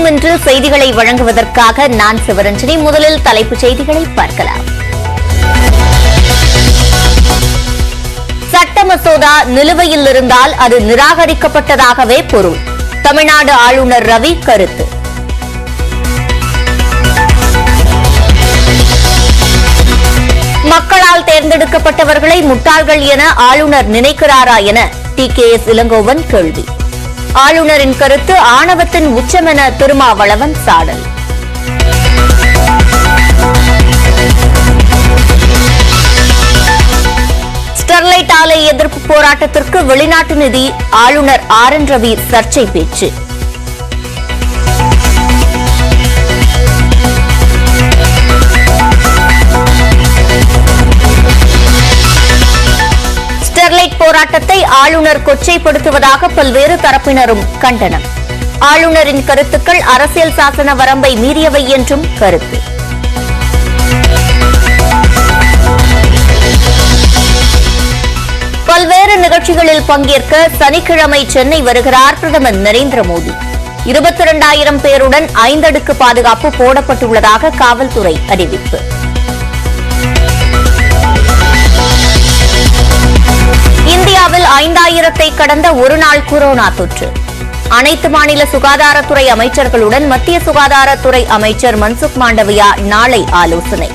எதுவும் இன்று செய்திகளை வழங்குவதற்காக நான் சிவரஞ்சனி. முதலில் தலைப்புச் செய்திகளை பார்க்கலாம். சட்ட மசோதா நிலுவையில் இருந்தால் அது நிராகரிக்கப்பட்டதாகவே பொருள். தமிழ்நாடு ஆளுநர் ரவி கருத்து. மக்களால் தேர்ந்தெடுக்கப்பட்டவர்களை முட்டாள்கள் என ஆளுநர் நினைக்கிறாரா என TKS இளங்கோவன் கேள்வி. ஆளுநரின் கருத்து ஆணவத்தின் உச்சம் என திருமாவளவன் சாடல். ஸ்டெர்லைட் ஆலை எதிர்ப்பு போராட்டத்திற்கு வெளிநாட்டு நிதி, ஆளுநர் RN ரவி சர்ச்சை பேச்சு. ஸ்டெர்லைட் போராட்டத்தை ஆளுநர் கொச்சைப்படுத்துவதாக பல்வேறு தரப்பினரும் கண்டனம். ஆளுநரின் கருத்துக்கள் அரசியல் சாசன வரம்பை மீறியவை என்றும் கருத்து. பல்வேறு நிகழ்ச்சிகளில் பங்கேற்க சனிக்கிழமை சென்னை வருகிறார் பிரதமர் நரேந்திர மோடி. 22,000 பேருடன் 5 அடுக்கு பாதுகாப்பு போடப்பட்டுள்ளதாக காவல்துறை அறிவிப்பு. இந்தியாவில் 5,000-ஐ கடந்த ஒருநாள் கொரோனா தொற்று. அனைத்து மாநில சுகாதாரத்துறை அமைச்சர்களுடன் மத்திய சுகாதாரத்துறை அமைச்சர் மன்சுக் மாண்டவியா நாளை ஆலோசனை.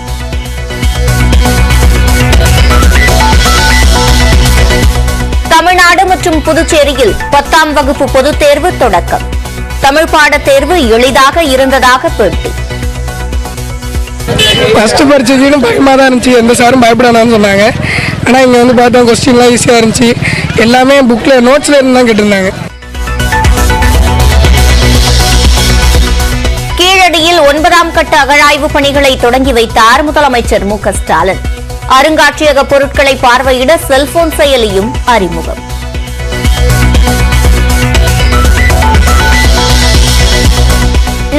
தமிழ்நாடு மற்றும் புதுச்சேரியில் 10ஆம் வகுப்பு பொதுத் தேர்வு தொடக்கம். தமிழ் பாடத் தேர்வு எளிதாக இருந்ததாக பேட்டி. ஃபர்ஸ்ட் படிச்சதுன்னு பயமாக தான் இருந்துச்சு, எந்த சாரும் பயப்படாதான்னு சொன்னாங்க. ஆனால் இங்கே வந்து பார்த்தா கொஸ்டின்லாம் ஈஸியாக இருந்துச்சு. எல்லாமே புக்கில் நோட்ஸில் இருந்து தான் கேட்டிருந்தாங்க. கீழடியில் 9ஆம் கட்ட அகழாய்வு பணிகளை தொடங்கி வைத்தார் முதலமைச்சர் மு.க. ஸ்டாலின். அருங்காட்சியக பொருட்களை பார்வையிட செல்போன் செயலியும் அறிமுகம்.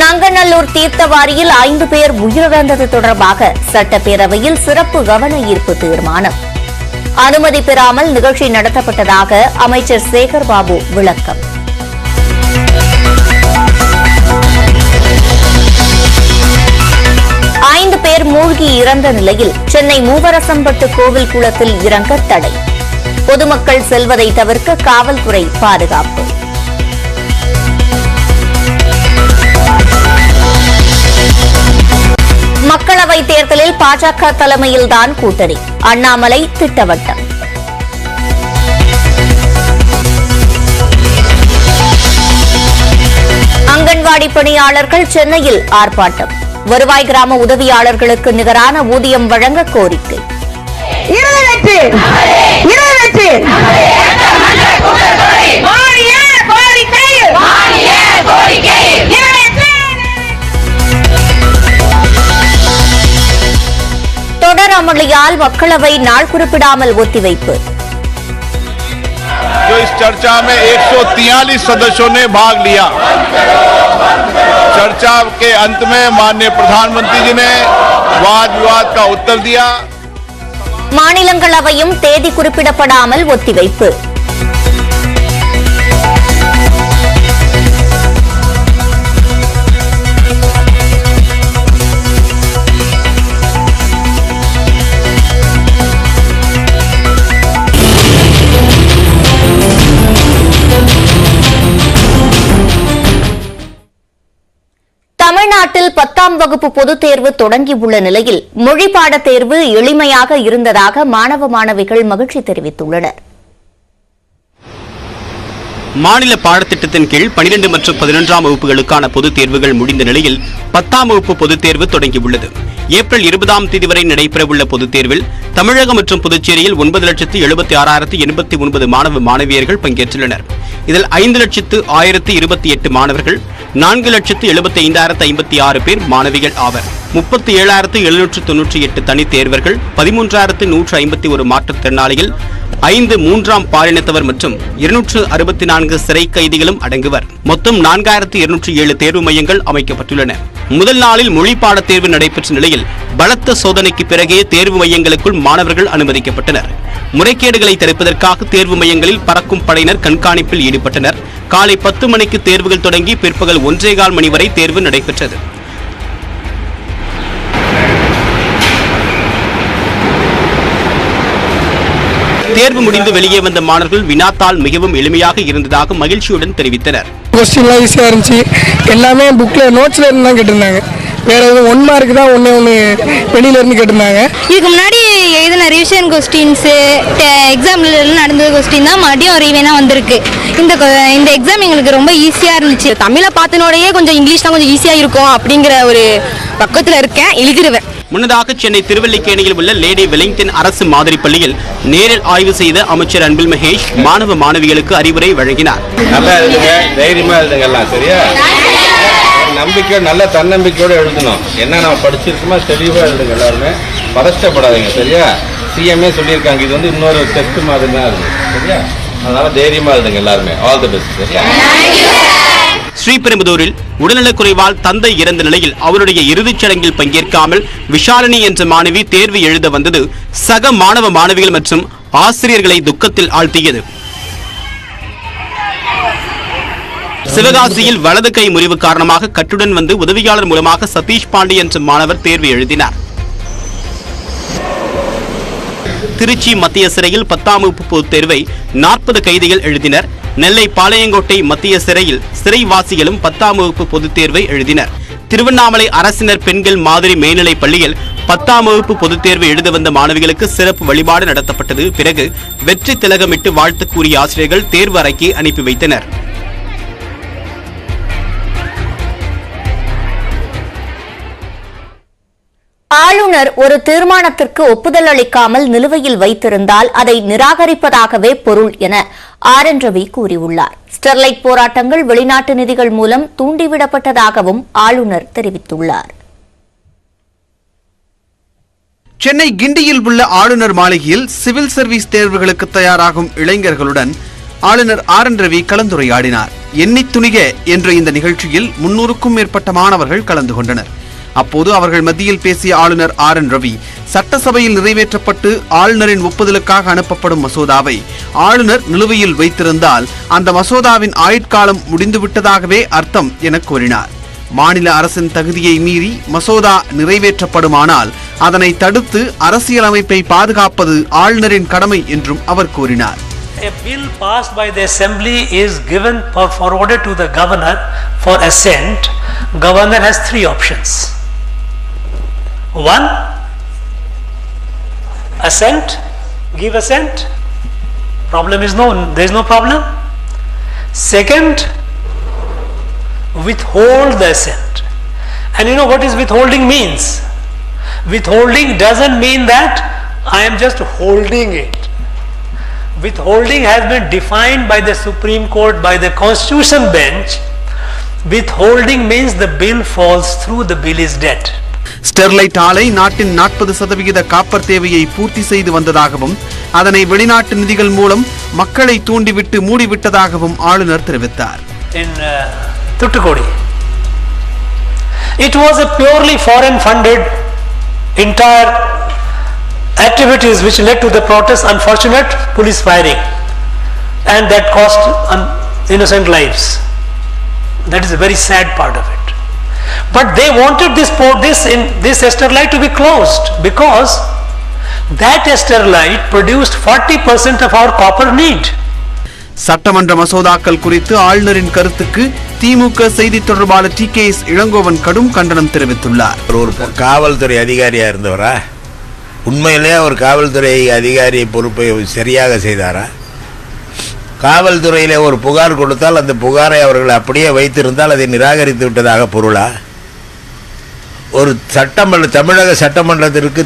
நங்கநல்லூர் தீர்த்தவாரியில் 5 பேர் உயிரிழந்தது தொடர்பாக சட்டப்பேரவையில் சிறப்பு கவன ஈர்ப்பு தீர்மானம். அனுமதி பெறாமல் நிகழ்ச்சி நடத்தப்பட்டதாக அமைச்சர் சேகர் பாபு விளக்கம். ஐந்து பேர் மூழ்கி இறந்த நிலையில் சென்னை மூவரசம்பட்டு கோவில் குளத்தில் இறங்க தடை. பொதுமக்கள் செல்வதை தவிர்க்க காவல்துறை பாதுகாப்பு. மக்களவைத் தேர்தலில் பாஜக தலைமையில்தான் கூட்டணி, அண்ணாமலை திட்டவட்டம். அங்கன்வாடி பணியாளர்கள் சென்னையில் ஆர்ப்பாட்டம். வருவாய் கிராம உதவியாளர்களுக்கு நிகரான ஊதியம் வழங்க கோரிக்கை. தொடர் அமளியால் மக்களவை நாள் குறிப்பிடாமல் ஒத்திவைப்பு. जो इस चर्चा में 143 सदस्यों ने भाग लिया। चर्चा के अंत में माननीय प्रधानमंत्री जी ने वाद विवाद का उत्तर दिया। மாநிலங்களவையும் தேதி குறிப்பிடப்படாமல் ஒத்திவைப்பு. தமிழ்நாட்டில் 10ஆம் வகுப்பு பொதுத் தேர்வு தொடங்கியுள்ள நிலையில் மொழி பாடத் தேர்வு எளிமையாக இருந்ததாக மாணவ மாணவிகள் மகிழ்ச்சி தெரிவித்துள்ளனர். மாநில பாடத்திட்டத்தின் கீழ் 12 மற்றும் 11ஆம் வகுப்புகளுக்கான பொதுத் தேர்வுகள் முடிந்த நிலையில் 10ஆம் வகுப்பு பொதுத் தேர்வு தொடங்கியுள்ளது. ஏப்ரல் 20ஆம் தேதி வரை நடைபெறவுள்ள பொதுத் தேர்வில் தமிழகம் மற்றும் புதுச்சேரியில் 9,76,089 மாணவ மாணவியர்கள் பங்கேற்றுள்ளனர். இதில் 5,1028 மாணவர்கள், 4,75,056 பேர் மாணவிகள் ஆவர். 37,798 தனித் தேர்வர்கள், 13,151 மாற்றுத்திறனாளிகள், 5 மூன்றாம் பாலினத்தவர் மற்றும் 264 சிறை கைதிகளும் அடங்குவர். மொத்தம் 4,207 தேர்வு மையங்கள் அமைக்கப்பட்டுள்ளன. முதல் நாளில் மொழி பாடத் தேர்வு நடைபெற்ற நிலையில் பலத்த சோதனைக்கு பிறகே தேர்வு மையங்களுக்குள் மாணவர்கள் அனுமதிக்கப்பட்டனர். முறைகேடுகளை தடுப்பதற்காக தேர்வு மையங்களில் பறக்கும் படையினர் கண்காணிப்பில் ஈடுபட்டனர். காலை 10 மணிக்கு தேர்வுகள் தொடங்கி பிற்பகல் 1:15 மணி வரை தேர்வு நடைபெற்றது. தேர்வு முடிந்து வெளியே வந்த மாணவர்கள் வினாத்தாள் மிகவும் எளிமையாக இருந்ததாக மகிழ்ச்சியுடன் தெரிவித்தனர். கொஸ்டின்லாம் ஈஸியாக இருந்துச்சு. எல்லாமே புக்கில் நோட்ஸில் இருந்து தான் கேட்டிருந்தாங்க. வேறு எதுவும் 1 மார்க் தான் ஒன்று வெளியிலேருந்து கேட்டிருந்தாங்க. இதுக்கு முன்னாடி எழுதின ரிவிஷன் கொஸ்டின்ஸு எக்ஸாம்ல நடந்த கொஸ்டின் தான் மறுபடியும் ரீவேனாக வந்திருக்கு. இந்த எக்ஸாம் எங்களுக்கு ரொம்ப ஈஸியாக இருந்துச்சு. தமிழை பார்த்தனோடையே கொஞ்சம் இங்கிலீஷ் தான் கொஞ்சம் ஈஸியாக இருக்கும் அப்படிங்கிற ஒரு பக்கத்தில் இருக்கேன், எழுதிடுவேன். முன்னதாக சென்னை திருவல்லிக்கேணியில் உள்ள லேடி வெலிங்டன் அரசு மாதிரி பள்ளியில் நேரில் ஆய்வு செய்த அமைச்சர் அன்பில் மகேஷ் மாணவ மாணவிகளுக்கு அறிவுரை வழங்கினார். நல்லா எழுதுங்க, தைரியமா எழுதுங்க, எல்லாம் சரியா, நம்பிக்கை நல்ல தன்னம்பிக்கையோடு எழுதணும். என்ன நம்ம படிச்சிருக்கோமோ தெளிவாக எழுதுங்க, எல்லாருமே பதஷ்டப்படாதீங்க, சரியா. சிஎம்ஏ சொல்லியிருக்காங்க, இது வந்து இன்னொரு டெஸ்ட் மாதிரி தான் இருக்கு, சரியா. அதனால தைரியமா எழுதுங்க எல்லாருமே. ஆல் தி பெஸ்ட், சரியா. ஸ்ரீபெரும்புதூரில் உடல்நலக்குறைவால் தந்தை இறந்த நிலையில் அவருடைய இறுதிச் சடங்கில் பங்கேற்காமல் விஷாலினி என்ற மாணவி தேர்வு எழுத வந்தது சக மாணவ மாணவிகள் மற்றும் ஆசிரியர்களை துக்கத்தில் ஆழ்த்தியது. சிவகாசியில் வலது கை முறிவு காரணமாக கட்டுடன் வந்து உதவியாளர் மூலமாக சதீஷ் பாண்டி என்ற மாணவர் தேர்வு எழுதினார். திருச்சி மத்திய சிறையில் 10ஆம் வகுப்பு பொதுத் தேர்வை 40 கைதிகள் எழுதினர். நெல்லை பாளையங்கோட்டை மத்திய சிறையில் சிறைவாசிகளும் 10ஆம் வகுப்பு பொதுத் தேர்வை எழுதினர். திருவண்ணாமலை அரசினர் பெண்கள் மாதிரி மேல்நிலைப் பள்ளியில் 10ஆம் வகுப்பு பொதுத் தேர்வு எழுத வந்த மாணவிகளுக்கு சிறப்பு வழிபாடு நடத்தப்பட்டது. பிறகு வெற்றி திலகமிட்டு வாழ்த்து கூறிய ஆசிரியர்கள் தேர்வு அறைக்கு அனுப்பி வைத்தனர். ஆளுநர் ஒரு தீர்மானத்திற்கு ஒப்புதல் அளிக்காமல் நிலுவையில் வைத்திருந்தால் அதை நிராகரிப்பதாகவே பொருள் என ஆர்.என். ரவி கூறியுள்ளார். ஸ்டெர்லைட் போராட்டங்கள் வெளிநாட்டு நிதிகள் மூலம் தூண்டிவிடப்பட்டதாகவும் ஆளுநர் தெரிவித்துள்ளார். சென்னை கிண்டியில் உள்ள ஆளுநர் மாளிகையில் சிவில் சர்வீஸ் தேர்வுகளுக்கு தயாராகும் இளைஞர்களுடன் ஆளுநர் ஆர்.என். ரவி கலந்துரையாடினார். எண்ணித் துணிக என்ற இந்த நிகழ்ச்சியில் 300க்கும் மேற்பட்ட மாணவர்கள் கலந்து கொண்டனர். அப்போது அவர்கள் மத்தியில் பேசிய ஆளுநர் ஆர்.என். ரவி சட்டசபையில் நிறைவேற்றப்பட்டு ஆளுநரின் ஒப்புதலுக்காக அனுப்பப்படும் மசோதாவை ஆளுநர் நிலுவையில் வைத்திருந்தால் அந்த மசோதாவின் ஆயுட்காலம் முடிந்துவிட்டதாகவே அர்த்தம் என கூறினார். மாநில அரசின் தகுதியை மீறி மசோதா நிறைவேற்றப்படுமானால் அதனை தடுத்து அரசியலமைப்பை பாதுகாப்பது ஆளுநரின் கடமை என்றும் அவர் கூறினார். A bill passed by the assembly is given forwarded to the governor for assent. Governor has 3 options. 1, assent, give assent, problem is known, there is no problem. Second, withhold the assent. And you know what is withholding means? Withholding doesn't mean that I am just holding it. Withholding has been defined by the Supreme Court, by the Constitution bench. Withholding means the bill falls through, the bill is dead. Sterlite ஆலை நாட்டின் 40% copper தேவையை பூர்த்தி செய்து வந்ததாகவும் அதனை வெளிநாட்டு நிதிகள் மூலம் மக்களை தூண்டிவிட்டு மூடிவிட்டதாகவும் ஆளுநர் தெரிவித்தார். In Thoothukudi, it was a purely foreign funded entire activities which led to the protest, unfortunate police firing, and that cost innocent lives. That is a very sad part of it. But they wanted this Sterlite to be closed because that Sterlite produced 40% of our copper need. சட்டமன்ற மசோதாக்கள் குறித்து ஆளுநரின் கருத்துக்கு திமுக செய்தி தொடர்பாளர் TKS. Elangovan கடும் கண்டனம் தெரிவித்துள்ளார். ஒரு காவல்துறை அதிகாரியா இருந்தவரா? உண்மையிலே ஒரு காவல்துறை அதிகாரி பொறுப்பை சரியாக செய்தாரா? காவல்துறையிலே ஒரு புகார் கொடுத்தால் அந்த புகாரை அவர்கள் அப்படியே வைத்திருந்தால் அதை நிராகரித்து விட்டதாக பொருளா? ஒரு தமிழக சட்டமன்றத்திற்கு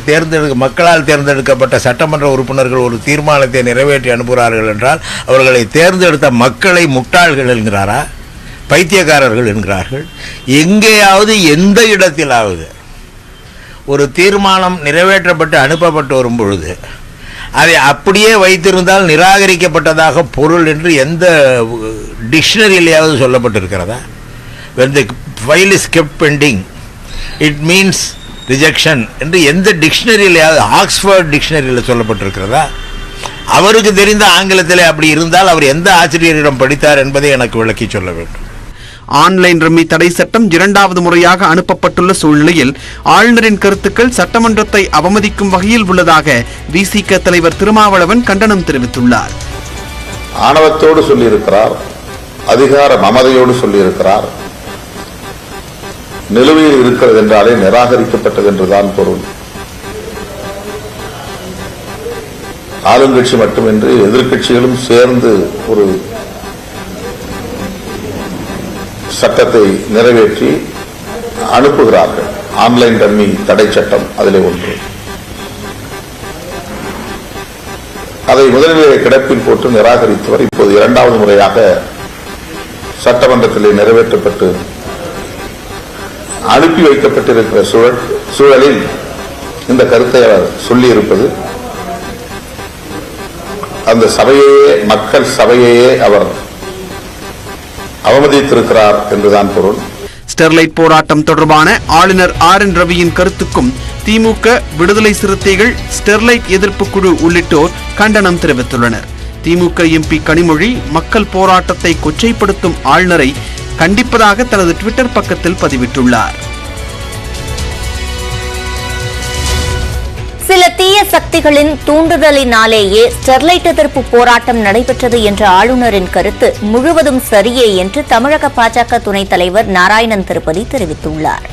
மக்களால் தேர்ந்தெடுக்கப்பட்ட சட்டமன்ற உறுப்பினர்கள் ஒரு தீர்மானத்தை நிறைவேற்றி அனுப்புகிறார்கள் என்றால் அவர்களை தேர்ந்தெடுத்த மக்களை முட்டாள்கள் என்கிறாரா, பைத்தியக்காரர்கள் என்கிறார்கள்? எங்கேயாவது எந்த இடத்திலாவது ஒரு தீர்மானம் நிறைவேற்றப்பட்டு அனுப்பப்பட்டு வரும் பொழுது அதை அப்படியே வைத்திருந்தால் நிராகரிக்கப்பட்டதாக பொருள் என்று எந்த டிக்ஷனரியிலேயாவது சொல்லப்பட்டிருக்கிறதா? when the file is kept pending it means rejection என்று எந்த டிக்ஷனரியிலேயாவது, ஆக்ஸ்போர்ட் டிக்ஷனரியில் சொல்லப்பட்டிருக்கிறதா? அவருக்கு தெரிந்த ஆங்கிலத்திலே அப்படி இருந்தால் அவர் எந்த ஆசிரியரிடம் படித்தார் என்பதை எனக்கு விளக்கி சொல்ல வேண்டும். ஆன்லைன் ரம்மி தடை சட்டம் இரண்டாவது முறையாக அனுப்பப்பட்டுள்ள சூழ்நிலையில் ஆளுநரின் கருத்துக்கள் சட்டமன்றத்தை அவமதிக்கும் வகையில் உள்ளதாக விசிக தலைவர் திருமாவளவன் கண்டனம் தெரிவித்துள்ளார். ஆணவத்தோடு சொல்லியிருக்கிறார், அதிகார மமதையோடு சொல்லியிருக்கிறார். நிலுவையில் இருக்கிறது என்றாலே நிராகரிக்கப்பட்டது என்றுதான் பொருள். ஆளுங்கட்சி மட்டுமின்றி எதிர்க்கட்சிகளும் சேர்ந்து ஒரு சட்டத்தை நிறைவேற்றி அனுப்புகிறார்கள். ஆன்லைன் ரம்மி தடை சட்டம் அதிலே ஒன்று. அதை முதலிலே கிடப்பில் போட்டு நிராகரித்தவர் இப்போது இரண்டாவது முறையாக சட்டமன்றத்திலே நிறைவேற்றப்பட்டு அனுப்பி வைக்கப்பட்டிருக்கிற சூழலில் இந்த கருத்தை அவர் சொல்லியிருப்பது அந்த சபையையே, மக்கள் சபையையே அவர் அவமதித்திருக்கிறார் என்றுதான் பொருள். ஸ்டெர்லைட் போராட்டம் தொடர்பான ஆளுநர் RN ரவியின் கருத்துக்கும் திமுக, விடுதலை சிறுத்தைகள், ஸ்டெர்லைட் எதிர்ப்பு குழு உள்ளிட்டோர் கண்டனம் தெரிவித்துள்ளனர். திமுக MP கனிமொழி மக்கள் போராட்டத்தை கொச்சைப்படுத்தும் ஆளுநரை கண்டிப்பதாக தனது ட்விட்டர் பக்கத்தில் பதிவிட்டுள்ளார். சில தீய சக்திகளின் தூண்டுதலினாலேயே ஸ்டெர்லைட் எதிர்ப்பு போராட்டம் நடைபெற்றது என்ற ஆளுநரின் கருத்து முழுவதும் சரியே என்று தமிழக பாஜக துணைத் தலைவர் நாராயணன் திருப்பதி தெரிவித்துள்ளார்.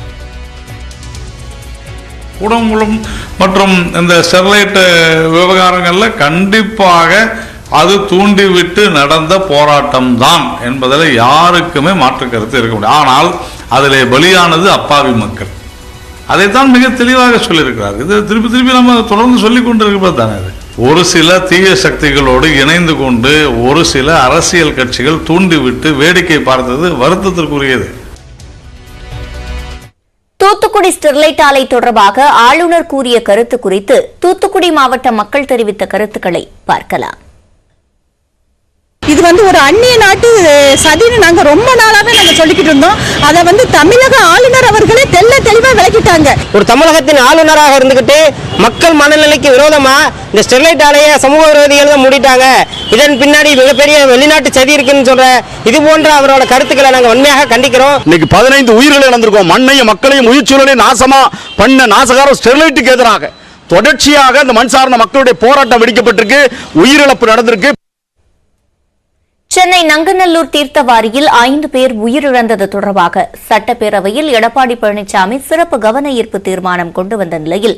கூடங்குளம் மற்றும் இந்த ஸ்டெர்லைட் விவகாரங்கள்ல கண்டிப்பாக அது தூண்டிவிட்டு நடந்த போராட்டம் தான் என்பதில் யாருக்குமே மாற்று கருத்து இருக்க முடியும். ஆனால் அதிலே பலியானது அப்பாவி மக்கள். அதைத்தான் மிக தெளிவாக சொல்லியிருக்கிறார். இது திருப்பி திருப்பி நம்ம தொடர்ந்து சொல்லிக் கொண்டிருக்கிறது தானே. அது ஒரு சில தீய சக்திகளோடு இணைந்து கொண்டு ஒரு சில அரசியல் கட்சிகள் தூண்டிவிட்டு வேடிக்கை பார்த்தது வருத்தத்திற்குரியது. தூத்துக்குடி ஸ்டெர்லைட் ஆலை தொடர்பாக ஆளுநர் கூறிய கருத்து குறித்து தூத்துக்குடி மாவட்ட மக்கள் தெரிவித்த கருத்துக்களை பார்க்கலாம். இது ஒரு அந்நிய நாட்டு சதின்னு நாங்க ரொம்ப நாளாவே நாங்க சொல்லிக்கிட்டு இருந்தோம். அதை தமிழக ஆளுநர் அவர்களே தெளிவா விளக்கிட்டாங்க. ஒரு தமிழகத்தின் ஆளுநராக இருந்துகிட்டு மக்கள் மனநிலைக்கு விரோதமா இந்த ஸ்டெர்லைட் ஆலையை சமூக விரோதிகள் தான் மூடிட்டாங்க, இதன் பின்னாடி மிகப்பெரிய வெளிநாட்டு சதி இருக்குன்னு சொல்ற இது போன்ற அவரோட கருத்துக்களை நாங்க வன்மையாக கண்டிக்கிறோம். இன்னைக்கு 15 உயிர்களை இழந்திருக்கோம். மண்ணையும் மக்களையும் உயிர்ச்சூழலையும் நாசமா பண்ண நாசகாரம் ஸ்டெர்லைட்டுக்கு எதிராக தொடர்ச்சியாக இந்த மண் சார்ந்த மக்களுடைய போராட்டம் வெடிக்கப்பட்டிருக்கு, உயிரிழப்பு நடந்திருக்கு. சென்னை நங்கநல்லூர் தீர்த்தவாரியில் 5 பேர் உயிரிழந்தது தொடர்பாக சட்டப்பேரவையில் எடப்பாடி பழனிசாமி சிறப்பு கவன ஈர்ப்பு தீர்மானம் கொண்டு வந்த நிலையில்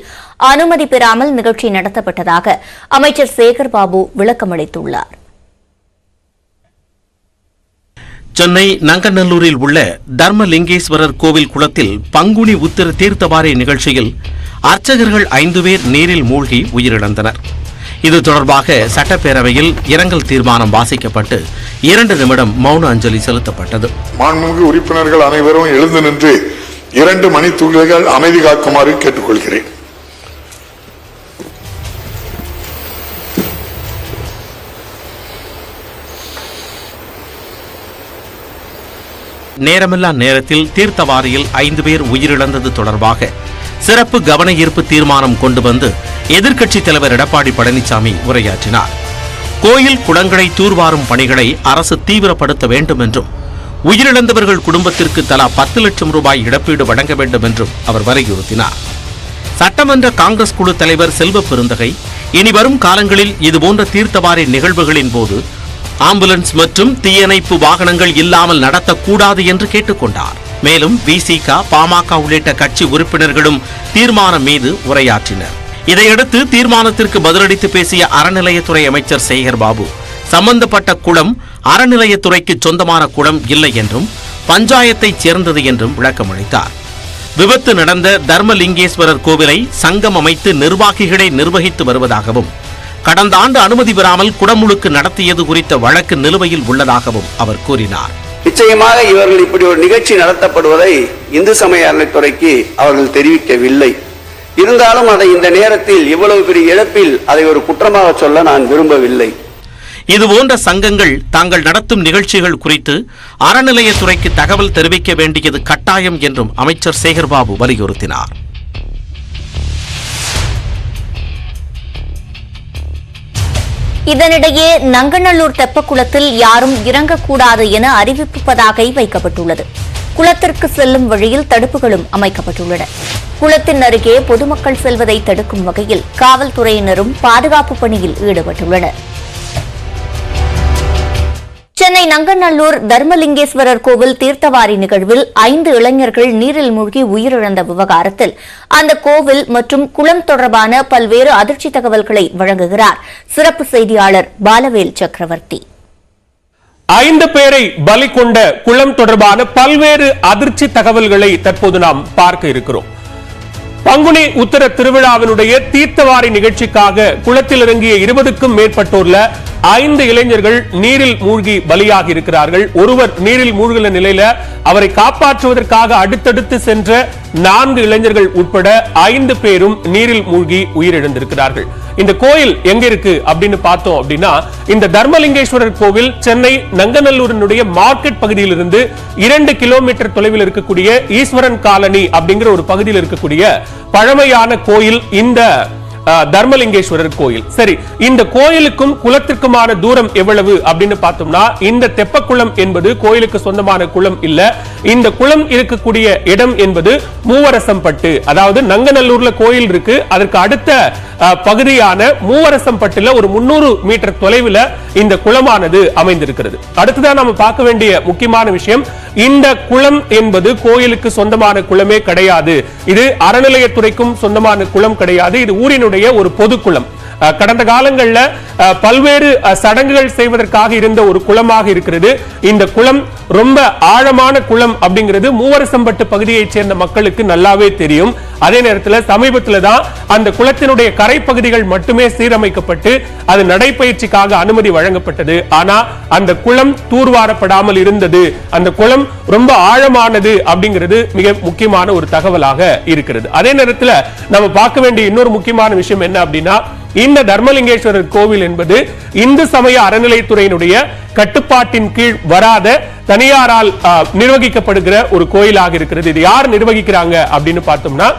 அனுமதி பெறாமல் நிகழ்ச்சி நடத்தப்பட்டதாக அமைச்சர் சேகர்பாபு விளக்கமளித்துள்ளார். சென்னை நங்கநல்லூரில் உள்ள தர்மலிங்கேஸ்வரர் கோவில் குளத்தில் பங்குனி உத்திர தீர்த்தவாரி நிகழ்ச்சியில் அர்ச்சகர்கள் 5 பேர் நீரில் மூழ்கி உயிரிழந்தனர். இது தொடர்பாக சட்டப்பேரவையில் இரங்கல் தீர்மானம் வாசிக்கப்பட்டு 2 நிமிடம் மௌன அஞ்சலி செலுத்தப்பட்டது. மாண்புமிகு உறுப்பினர்கள் அனைவரும் எழுந்து நின்று 2 மணித்துளிகள் அமைதி காக்குமாறு கேட்டுக்கொள்கிறேன். நேரமில்லா நேரத்தில் தீர்த்தவாரியில் 5 பேர் உயிரிழந்தது தொடர்பாக சிறப்பு கவன ஈர்ப்பு தீர்மானம் கொண்டு வந்து எதிர்க்கட்சித் தலைவர் எடப்பாடி பழனிசாமி உரையாற்றினார். கோயில் குளங்களை தூர்வாரும் பணிகளை அரசு தீவிரப்படுத்த வேண்டும் என்றும் உயிரிழந்தவர்கள் குடும்பத்திற்கு தலா 10 லட்சம் ரூபாய் இழப்பீடு வழங்க வேண்டும் என்றும் அவர் வலியுறுத்தினார். சட்டமன்ற காங்கிரஸ் குழு தலைவர் செல்வ பெருந்தகை இனி வரும் காலங்களில் இதுபோன்ற தீர்த்தவாரி நிகழ்வுகளின் போது ஆம்புலன்ஸ் மற்றும் தீயணைப்பு வாகனங்கள் இல்லாமல் நடத்தக்கூடாது என்று கேட்டுக்கொண்டார். மேலும் விசிக, பாமக உள்ளிட்ட கட்சி உறுப்பினர்களும் தீர்மானம் மீது உரையாற்றினர். இதையடுத்து தீர்மானத்திற்கு பதிலளித்து பேசிய அறநிலையத்துறை அமைச்சர் சேகர்பாபு சம்பந்தப்பட்ட குளம் அறநிலையத்துறைக்கு சொந்தமான குளம் இல்லை என்றும் பஞ்சாயத்தைச் சேர்ந்தது என்றும் விளக்கமளித்தார். விபத்து நடந்த தர்மலிங்கேஸ்வரர் கோவிலை சங்கம் அமைத்து நிர்வாகிகளே நிர்வகித்து வருவதாகவும் கடந்த ஆண்டு அனுமதி பெறாமல் குடமுழுக்கு நடத்தியது குறித்த வழக்கு நிலுவையில் உள்ளதாகவும் அவர் கூறினார். நிச்சயமாக இவர்கள் இப்படி ஒரு நிகழ்ச்சி நடத்தப்படுவதை இந்து சமய அறநிலையத்துறைக்கு அவர்கள் தெரிவிக்கவில்லை. இருந்தாலும் அதை இந்த நேரத்தில் இவ்வளவு பெரிய இழப்பில் அதை ஒரு குற்றமாக சொல்ல நான் விரும்பவில்லை. இதுபோன்ற சங்கங்கள் தாங்கள் நடத்தும் நிகழ்ச்சிகள் குறித்து அறநிலையத்துறைக்கு தகவல் தெரிவிக்க வேண்டியது கட்டாயம் என்றும் அமைச்சர் சேகர்பாபு வலியுறுத்தினார். இதனிடையே நங்கநல்லூர் தெப்பக்குளத்தில் யாரும் இறங்கக்கூடாது என அறிவிப்பு பதாகை வைக்கப்பட்டுள்ளது. குளத்திற்கு செல்லும் வழியில் தடுப்புகளும் அமைக்கப்பட்டுள்ளன. குளத்தின் அருகே பொதுமக்கள் செல்வதை தடுக்கும் வகையில் காவல்துறையினரும் பாதுகாப்பு பணியில் ஈடுபட்டுள்ளனர். சென்னை நங்கநல்லூர் தர்மலிங்கேஸ்வரர் கோவில் தீர்த்தவாரி நிகழ்வில் 5 இளைஞர்கள் நீரில் மூழ்கி உயிரிழந்த விவகாரத்தில் அந்த கோவில் மற்றும் குளம் தொடர்பான பல்வேறு அதிர்ச்சி தகவல்களை வழங்குகிறார் சிறப்பு செய்தியாளர் பாலவேல் சக்கரவர்த்தி. 5 பேரை பலி கொண்ட குளம் தொடர்பான பல்வேறு அதிர்ச்சி தகவல்களை தற்போது நாம் பார்க்க இருக்கிறோம். பங்குனி உத்தர திருவிழாவினுடைய தீர்த்தவாரி நிகழ்ச்சிக்காக குளத்தில் இறங்கிய 20க்கும் மேற்பட்டோர்ல 5 இளைஞர்கள் நீரில் மூழ்கி பலியாகி இருக்கிறார்கள். ஒருவர் நீரில் மூழ்கின நிலையில அவரை காப்பாற்றுவதற்காக அடுத்தடுத்து சென்ற 4 இளைஞர்கள் உட்பட 5 பேரும் நீரில் மூழ்கி உயிரிழந்திருக்கிறார்கள். இந்த கோயில் எங்க இருக்கு அப்படின்னு பார்த்தோம் அப்படின்னா, இந்த தர்மலிங்கேஸ்வரர் கோவில் சென்னை நங்கநல்லூரினுடைய மார்க்கெட் பகுதியிலிருந்து 2 கிலோமீட்டர் தொலைவில் இருக்கக்கூடிய ஈஸ்வரன் காலனி அப்படிங்கிற ஒரு பகுதியில் இருக்கக்கூடிய பழமையான கோயில் இந்த தர்மலிங்கேஸ்வரர் கோயில். சரி, இந்த கோயிலுக்கும் குளத்திற்குமான தூரம் எவ்வளவு அப்படின்னு பார்த்தோம்னா, இந்த தெப்பக்குளம் என்பது கோயிலுக்கு சொந்தமான குளம் இல்ல. இந்த குளம் இருக்கக்கூடிய இடம் என்பது மூவரசம்பட்டு, அதாவது நங்கநல்லூர்ல கோயில் இருக்கு, அதற்கு அடுத்த பகுதியான மூவரசம்பட்டுல ஒரு 300 மீட்டர் தொலைவில் இந்த குளமானது அமைந்திருக்கிறது. அடுத்ததான் நாம பார்க்க வேண்டிய முக்கியமான விஷயம், இந்த குளம் என்பது கோயிலுக்கு சொந்தமான குளமே கிடையாது. இது அறநிலையத்துறைக்கும் சொந்தமான குளம் கிடையாது. இது ஊரினுடைய ஒரு பொது குளம். கடந்த காலங்களில் பல்வேறு சடங்குகள் செய்வதற்காக இருந்த ஒரு குளமாக இருக்கிறது. இந்த குளம் ரொம்ப ஆழமான குளம் அப்படிங்கிறது மூவரசம்பட்டு பகுதியைச் சேர்ந்த மக்களுக்கு நல்லாவே தெரியும். அதே நேரத்தில் சமீபத்தில் தான் அந்த குளத்தினுடைய கரை பகுதிகள் மட்டுமே சீரமைக்கப்பட்டு அது நடைபயிற்சிக்காக அனுமதி வழங்கப்பட்டது. ஆனா அந்த குளம் தூர்வாரப்படாமல் இருந்தது. அந்த குளம் ரொம்ப ஆழமானது அப்படிங்கிறது மிக முக்கியமான ஒரு தகவலாக இருக்கிறது. அதே நேரத்தில் நம்ம பார்க்க வேண்டிய இன்னொரு முக்கியமான விஷயம் என்ன அப்படின்னா, இந்த தர்மலிங்கேஸ்வரர் கோவில் என்பது இந்து சமய அறநிலையத்துறையினுடைய கட்டுப்பாட்டின் கீழ் வராத தனியாரால் நிர்வகிக்கப்படுகிற ஒரு கோயிலாக இருக்கிறது. இது யார் நிர்வகிக்கிறாங்க அப்படின்னு பார்த்தோம்னா,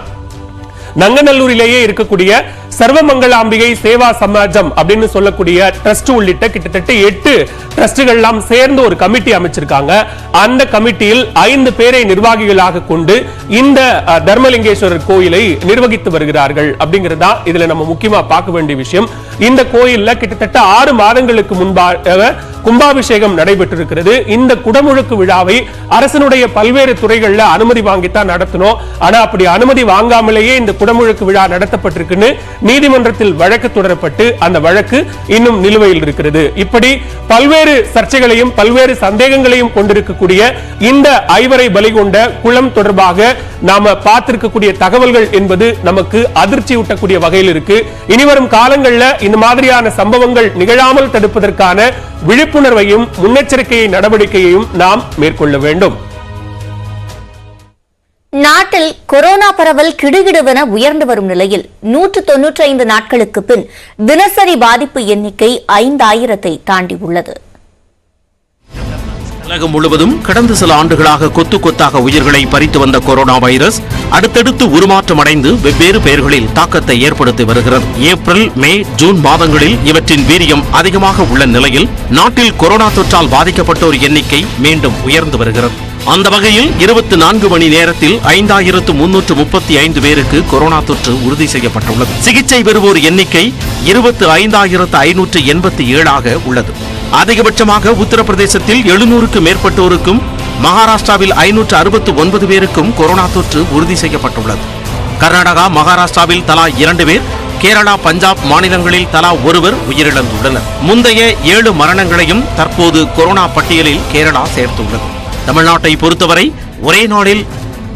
நங்கநல்லூரிலேயே இருக்கக்கூடிய சர்வமங்கலாம்பிகை சேவா சமாஜம் அப்படின்னு சொல்லக்கூடிய ட்ரஸ்ட் உள்ளிட்ட கிட்டத்தட்ட 8 ட்ரஸ்டுகள் எல்லாம் சேர்ந்து ஒரு கமிட்டி அமைச்சிருக்காங்க. அந்த கமிட்டியில் 5 பேரை நிர்வாகிகளாக கொண்டு இந்த தர்மலிங்கேஸ்வரர் கோயிலை நிர்வகித்து வருகிறார்கள் அப்படிங்கிறதா இதுல நம்ம முக்கியமா பார்க்க வேண்டிய விஷயம். இந்த கோயில்ல கிட்டத்தட்ட 6 மாதங்களுக்கு முன்பாக கும்பாபிஷேகம் நடைபெற்றிருக்கிறது. இந்த குடமுழுக்கு விழாவை அரசனுடைய பல்வேறு துறைகள்ல அனுமதி வாங்கித்தான் நடத்தணும். ஆனா அப்படி அனுமதி வாங்காமலேயே இந்த குடமுழுக்கு விழா நடத்தப்பட்டிருக்குன்னு நீதிமன்றத்தில் வழக்கு தொடரப்பட்டு அந்த வழக்கு இன்னும் நிலுவையில் இருக்கிறது. இப்படி பல்வேறு சர்ச்சைகளையும் பல்வேறு சந்தேகங்களையும் கொண்டிருக்கக்கூடிய இந்த 5 பலி கொண்ட குளம் தொடர்பாக நாம பார்த்திருக்கக்கூடிய தகவல்கள் என்பது நமக்கு அதிர்ச்சி ஊட்டக்கூடிய வகையில் இருக்கு. இனிவரும் காலங்களில் இந்த மாதிரியான சம்பவங்கள் நிகழாமல் தடுப்பதற்கான விழிப்புணர்வையும் முன்னெச்சரிக்கை நடவடிக்கையையும் நாம் மேற்கொள்ள வேண்டும். நாட்டில் கொரோனா பரவல் கிடுகிடுவென உயர்ந்து வரும் நிலையில் 195 நாட்களுக்கு பின் தினசரி பாதிப்பு எண்ணிக்கை 5000-ஐ தாண்டியுள்ளது. உலகம் முழுவதும் கடந்த சில ஆண்டுகளாக கொத்து கொத்தாக உயிர்களை பறித்து வந்த கொரோனா வைரஸ் அடுத்தடுத்து உருமாற்றம் அடைந்து வெவ்வேறு பெயர்களில் தாக்கத்தை ஏற்படுத்தி வருகிறது. ஏப்ரல், மே, ஜூன் மாதங்களில் இவற்றின் வீரியம் அதிகமாக உள்ள நிலையில் நாட்டில் கொரோனா தொற்றால் பாதிக்கப்பட்டோர் எண்ணிக்கை மீண்டும் உயர்ந்து வருகிறது. அந்த வகையில் 24 மணி நேரத்தில் 5335 பேருக்கு கொரோனா தொற்று உறுதி செய்யப்பட்டுள்ளது. சிகிச்சை பெறுவோர் எண்ணிக்கை 25587 உள்ளது. அதிகபட்சமாக உத்தரப்பிரதேசத்தில் 700க்கு மேற்பட்டோருக்கும், மகாராஷ்டிராவில் 569 பேருக்கும் கொரோனா தொற்று உறுதி செய்யப்பட்டுள்ளது. கர்நாடகா, மகாராஷ்டிராவில் தலா 2 பேர், கேரளா, பஞ்சாப் மாநிலங்களில் தலா 1 பேர் உயிரிழந்துள்ளனர். முந்தைய 7 மரணங்களையும் தற்போது கொரோனா பட்டியலில் கேரளா சேர்த்துள்ளது. தமிழ்நாட்டை பொறுத்தவரை ஒரே நாளில்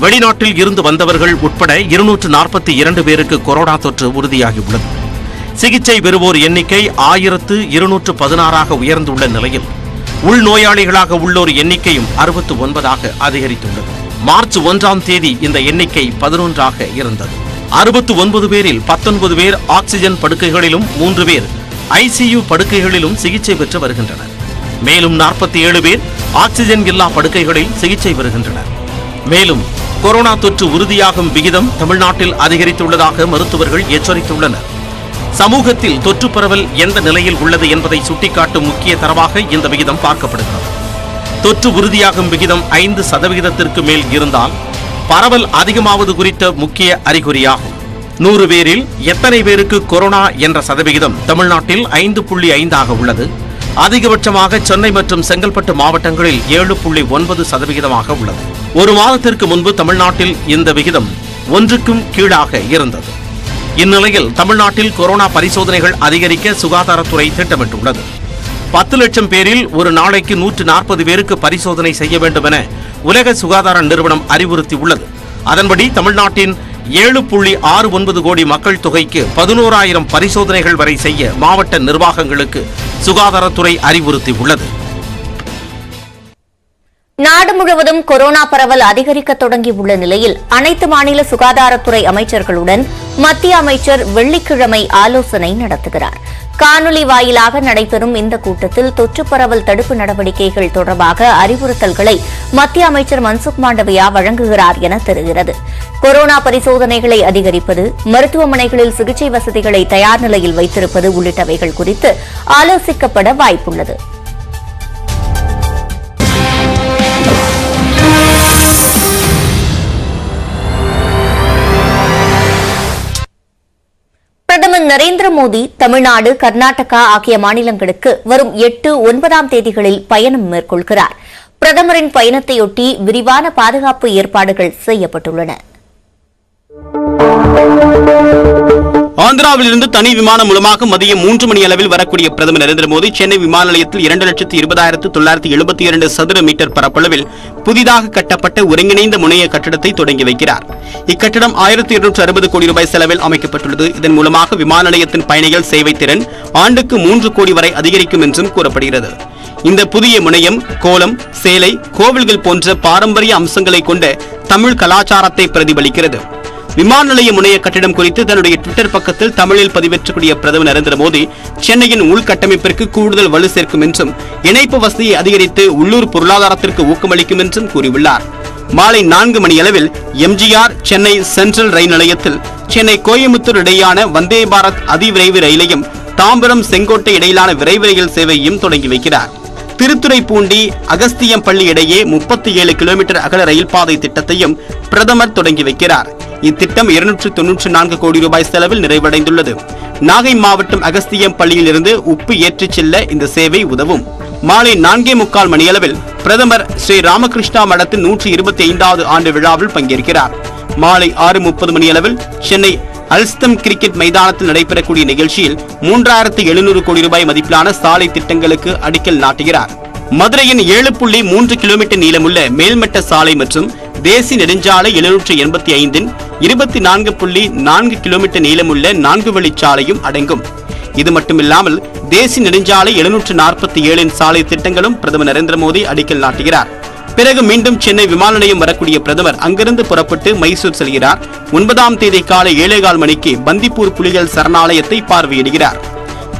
வெளிநாட்டில் இருந்து வந்தவர்கள் உட்பட 242 பேருக்கு கொரோனா தொற்று உறுதியாகியுள்ளது. சிகிச்சை பெறுவோர் எண்ணிக்கை 1216 உயர்ந்துள்ள நிலையில் உள்நோயாளிகளாக உள்ளோர் எண்ணிக்கையும் 69 அதிகரித்துள்ளது. மார்ச் 1ஆம் தேதி இந்த எண்ணிக்கை 11 இருந்தது. 69 பேரில் 19 பேர் ஆக்சிஜன் படுக்கைகளிலும் 3 பேர் ICU படுக்கைகளிலும் சிகிச்சை பெற்று வருகின்றனர். மேலும் 47 பேர் ஆக்சிஜன் இல்லா படுக்கைகளில் சிகிச்சை பெறுகின்றனர். மேலும் கொரோனா தொற்று உறுதியாகும் விகிதம் தமிழ்நாட்டில் அதிகரித்துள்ளதாக மருத்துவர்கள் எச்சரித்துள்ளனர். சமூகத்தில் தொற்று பரவல் எந்த நிலையில் உள்ளது என்பதை சுட்டிக்காட்டும் முக்கிய தரவாக இந்த விகிதம் பார்க்கப்படுகிறது. தொற்று உறுதியாகும் விகிதம் 5% மேல் இருந்தால் பரவல் அதிகமாவது குறித்த முக்கிய அறிகுறியாகும். 100 பேரில் எத்தனை பேருக்கு கொரோனா என்ற சதவிகிதம் தமிழ்நாட்டில் 5.5 உள்ளது. அதிகபட்சமாக சென்னை மற்றும் செங்கல்பட்டு மாவட்டங்களில் 7.9% உள்ளது. ஒரு மாதத்திற்கு முன்பு தமிழ்நாட்டில் இந்த விகிதம் 1க்கும் கீழாக இருந்தது. இந்நிலையில் தமிழ்நாட்டில் கொரோனா பரிசோதனைகள் அதிகரிக்க சுகாதாரத்துறை திட்டமிட்டுள்ளது. 10 லட்சம் பேரில் ஒரு நாளைக்கு 140 பேருக்கு பரிசோதனை செய்ய வேண்டும் என உலக சுகாதார நிறுவனம் அறிவுறுத்தியுள்ளது. அதன்படி தமிழ்நாட்டின் 7.69 கோடி மக்கள் தொகைக்கு 11,000 பரிசோதனைகள் வரை செய்ய மாவட்ட நிர்வாகங்களுக்கு சுகாதாரத்துறை அறிவுறுத்தியுள்ளது. நாடு முழுவதும் கொரோனா பரவல் அதிகரிக்க தொடங்கியுள்ள நிலையில் அனைத்து மாநில சுகாதாரத்துறை அமைச்சர்களுடன் மத்திய அமைச்சர் வெள்ளிக்கிழமை ஆலோசனை நடத்துகிறார். காணொலி வாயிலாக நடைபெறும் இந்த கூட்டத்தில் தொற்று பரவல் தடுப்பு நடவடிக்கைகள் தொடர்பாக அறிவுறுத்தல்களை மத்திய அமைச்சர் மன்சுக் மாண்டவியா வழங்குகிறார் என தெரிகிறது. கொரோனா பரிசோதனைகளை அதிகரிப்பது, மருத்துவமனைகளில் சிகிச்சை வசதிகளை தயார் நிலையில் வைத்திருப்பது உள்ளிட்டவைகள் குறித்து ஆலோசிக்கப்பட வாய்ப்புள்ளது. பிரதமர் நரேந்திர மோடி தமிழ்நாடு, கர்நாடகா ஆகிய மாநிலங்களுக்கு வரும் 8, 9ஆம் தேதிகளில் பயணம் மேற்கொள்கிறார். பிரதமரின் பயணத்தையொட்டி விரிவான பாதுகாப்பு ஏற்பாடுகள் செய்யப்பட்டுள்ளன. ஆந்திராவிலிருந்து தனி விமானம் மூலமாக மதியம் 3 மணி அளவில் வரக்கூடிய பிரதமர் நரேந்திர மோடி சென்னை விமான நிலையத்தில் 2,20,972 சதுர மீட்டர் பரப்பளவில் புதிதாக கட்டப்பட்ட ஒருங்கிணைந்த முனைய கட்டடத்தை தொடங்கி வைக்கிறார். இக்கட்டடம் 1,260 கோடி ரூபாய் செலவில் அமைக்கப்பட்டுள்ளது. இதன் மூலமாக விமான நிலையத்தின் பயணிகள் சேவை திறன் ஆண்டுக்கு 3 கோடி வரை அதிகரிக்கும் என்றும் கூறப்படுகிறது. இந்த புதிய முனையம் கோலம், சேலை, கோவில்கள் போன்ற பாரம்பரிய அம்சங்களை கொண்ட தமிழ் கலாச்சாரத்தை பிரதிபலிக்கிறது. விமான நிலைய முனைய கட்டிடம் குறித்து தன்னுடைய ட்விட்டர் பக்கத்தில் தமிழில் பதிவேற்றக்கூடிய பிரதமர் நரேந்திர மோடி சென்னையின் உள்கட்டமைப்பிற்கு கூடுதல் வலு சேர்க்கும் என்றும் இணைப்பு வசதியை அதிகரித்து உள்ளூர் பொருளாதாரத்திற்கு ஊக்கமளிக்கும் என்றும் கூறியுள்ளார். மாலை 4 மணியளவில் எம்ஜிஆர் சென்னை சென்ட்ரல் ரயில் நிலையத்தில் சென்னை கோயம்புத்தூர் இடையான வந்தே பாரத் அதிவிரைவு ரயிலையும் தாம்பரம் செங்கோட்டை இடையிலான விரைவு ரயில் சேவையையும் தொடங்கி வைக்கிறார். திருத்துறைப்பூண்டி அகஸ்தியம்பள்ளி இடையே 37 கிலோமீட்டர் அகல ரயில் பாதை திட்டத்தையும் பிரதமர் தொடங்கி வைக்கிறார். இத்திட்டம் 294 கோடி ரூபாய் செலவில் நிறைவடைந்துள்ளது. நாகை மாவட்டம் அகஸ்தியம்பள்ளியில் இருந்து உப்பு ஏற்றிச் செல்ல இந்த சேவை உதவும். மாலை 4:45 மணியளவில் பிரதமர் ஸ்ரீ ராமகிருஷ்ணா மடத்தின் 125வது ஆண்டு விழாவில் பங்கேற்கிறார். மாலை 6:30 மணியளவில் சென்னை அல்ஸ்தம் கிரிக்கெட் மைதானத்தில் நடைபெறக்கூடிய நிகழ்ச்சியில் 3,700 கோடி ரூபாய் மதிப்பிலான சாலை திட்டங்களுக்கு அடிக்கல் நாட்டுகிறார். மதுரையின் 7.3 கிலோமீட்டர் நீளமுள்ள மேல்மட்ட சாலை மற்றும் தேசிய நெடுஞ்சாலை 785 24.4 கிலோமீட்டர் நீளமுள்ள 4 வழிச்சாலையும் அடங்கும். இது மட்டுமில்லாமல் தேசிய நெடுஞ்சாலை 747 சாலை திட்டங்களும் பிரதமர் நரேந்திர மோடி அடிக்கல் நாட்டுகிறார். பிறகு மீண்டும் சென்னை விமான நிலையம் வரக்கூடிய பிரதமர் அங்கிருந்து புறப்பட்டு மைசூர் செல்கிறார். 9ஆம் தேதி காலை 7:15 மணிக்கு பந்திப்பூர் புலிகள் சரணாலயத்தை பார்வையிடுகிறார்.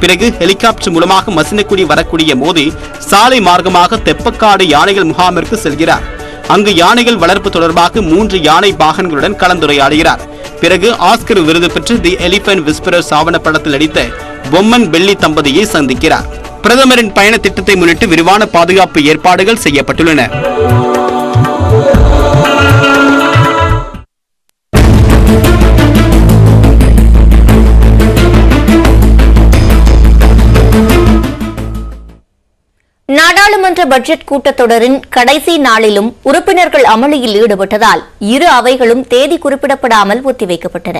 பிறகு ஹெலிகாப்டர் மூலமாக மசினக்குடி வரக்கூடிய மோடி சாலை மார்க்கமாக தெப்பக்காடு யானைகள் முகாமிற்கு செல்கிறார். அங்கு யானைகள் வளர்ப்பு தொடர்பாக 3 யானை பாகன்களுடன் கலந்துரையாடுகிறார். பிறகு ஆஸ்கர் விருது பெற்று தி எலிபென்ட் விஸ்பரர்ஸ் ஆவணப்படத்தில் நடித்த பொம்மன் பெல்லி தம்பதியை சந்திக்கிறார். பிரதமரின் பயண திட்டத்தை முன்னிட்டு விரிவான பாதுகாப்பு ஏற்பாடுகள் செய்யப்பட்டுள்ளன. நாடாளுமன்ற பட்ஜெட் கூட்டத்தொடரின் கடைசி நாளிலும் உறுப்பினர்கள் அமளியில் ஈடுபட்டதால் இரு அவைகளும் தேதி குறிப்பிடப்படாமல் ஒத்திவைக்கப்பட்டன.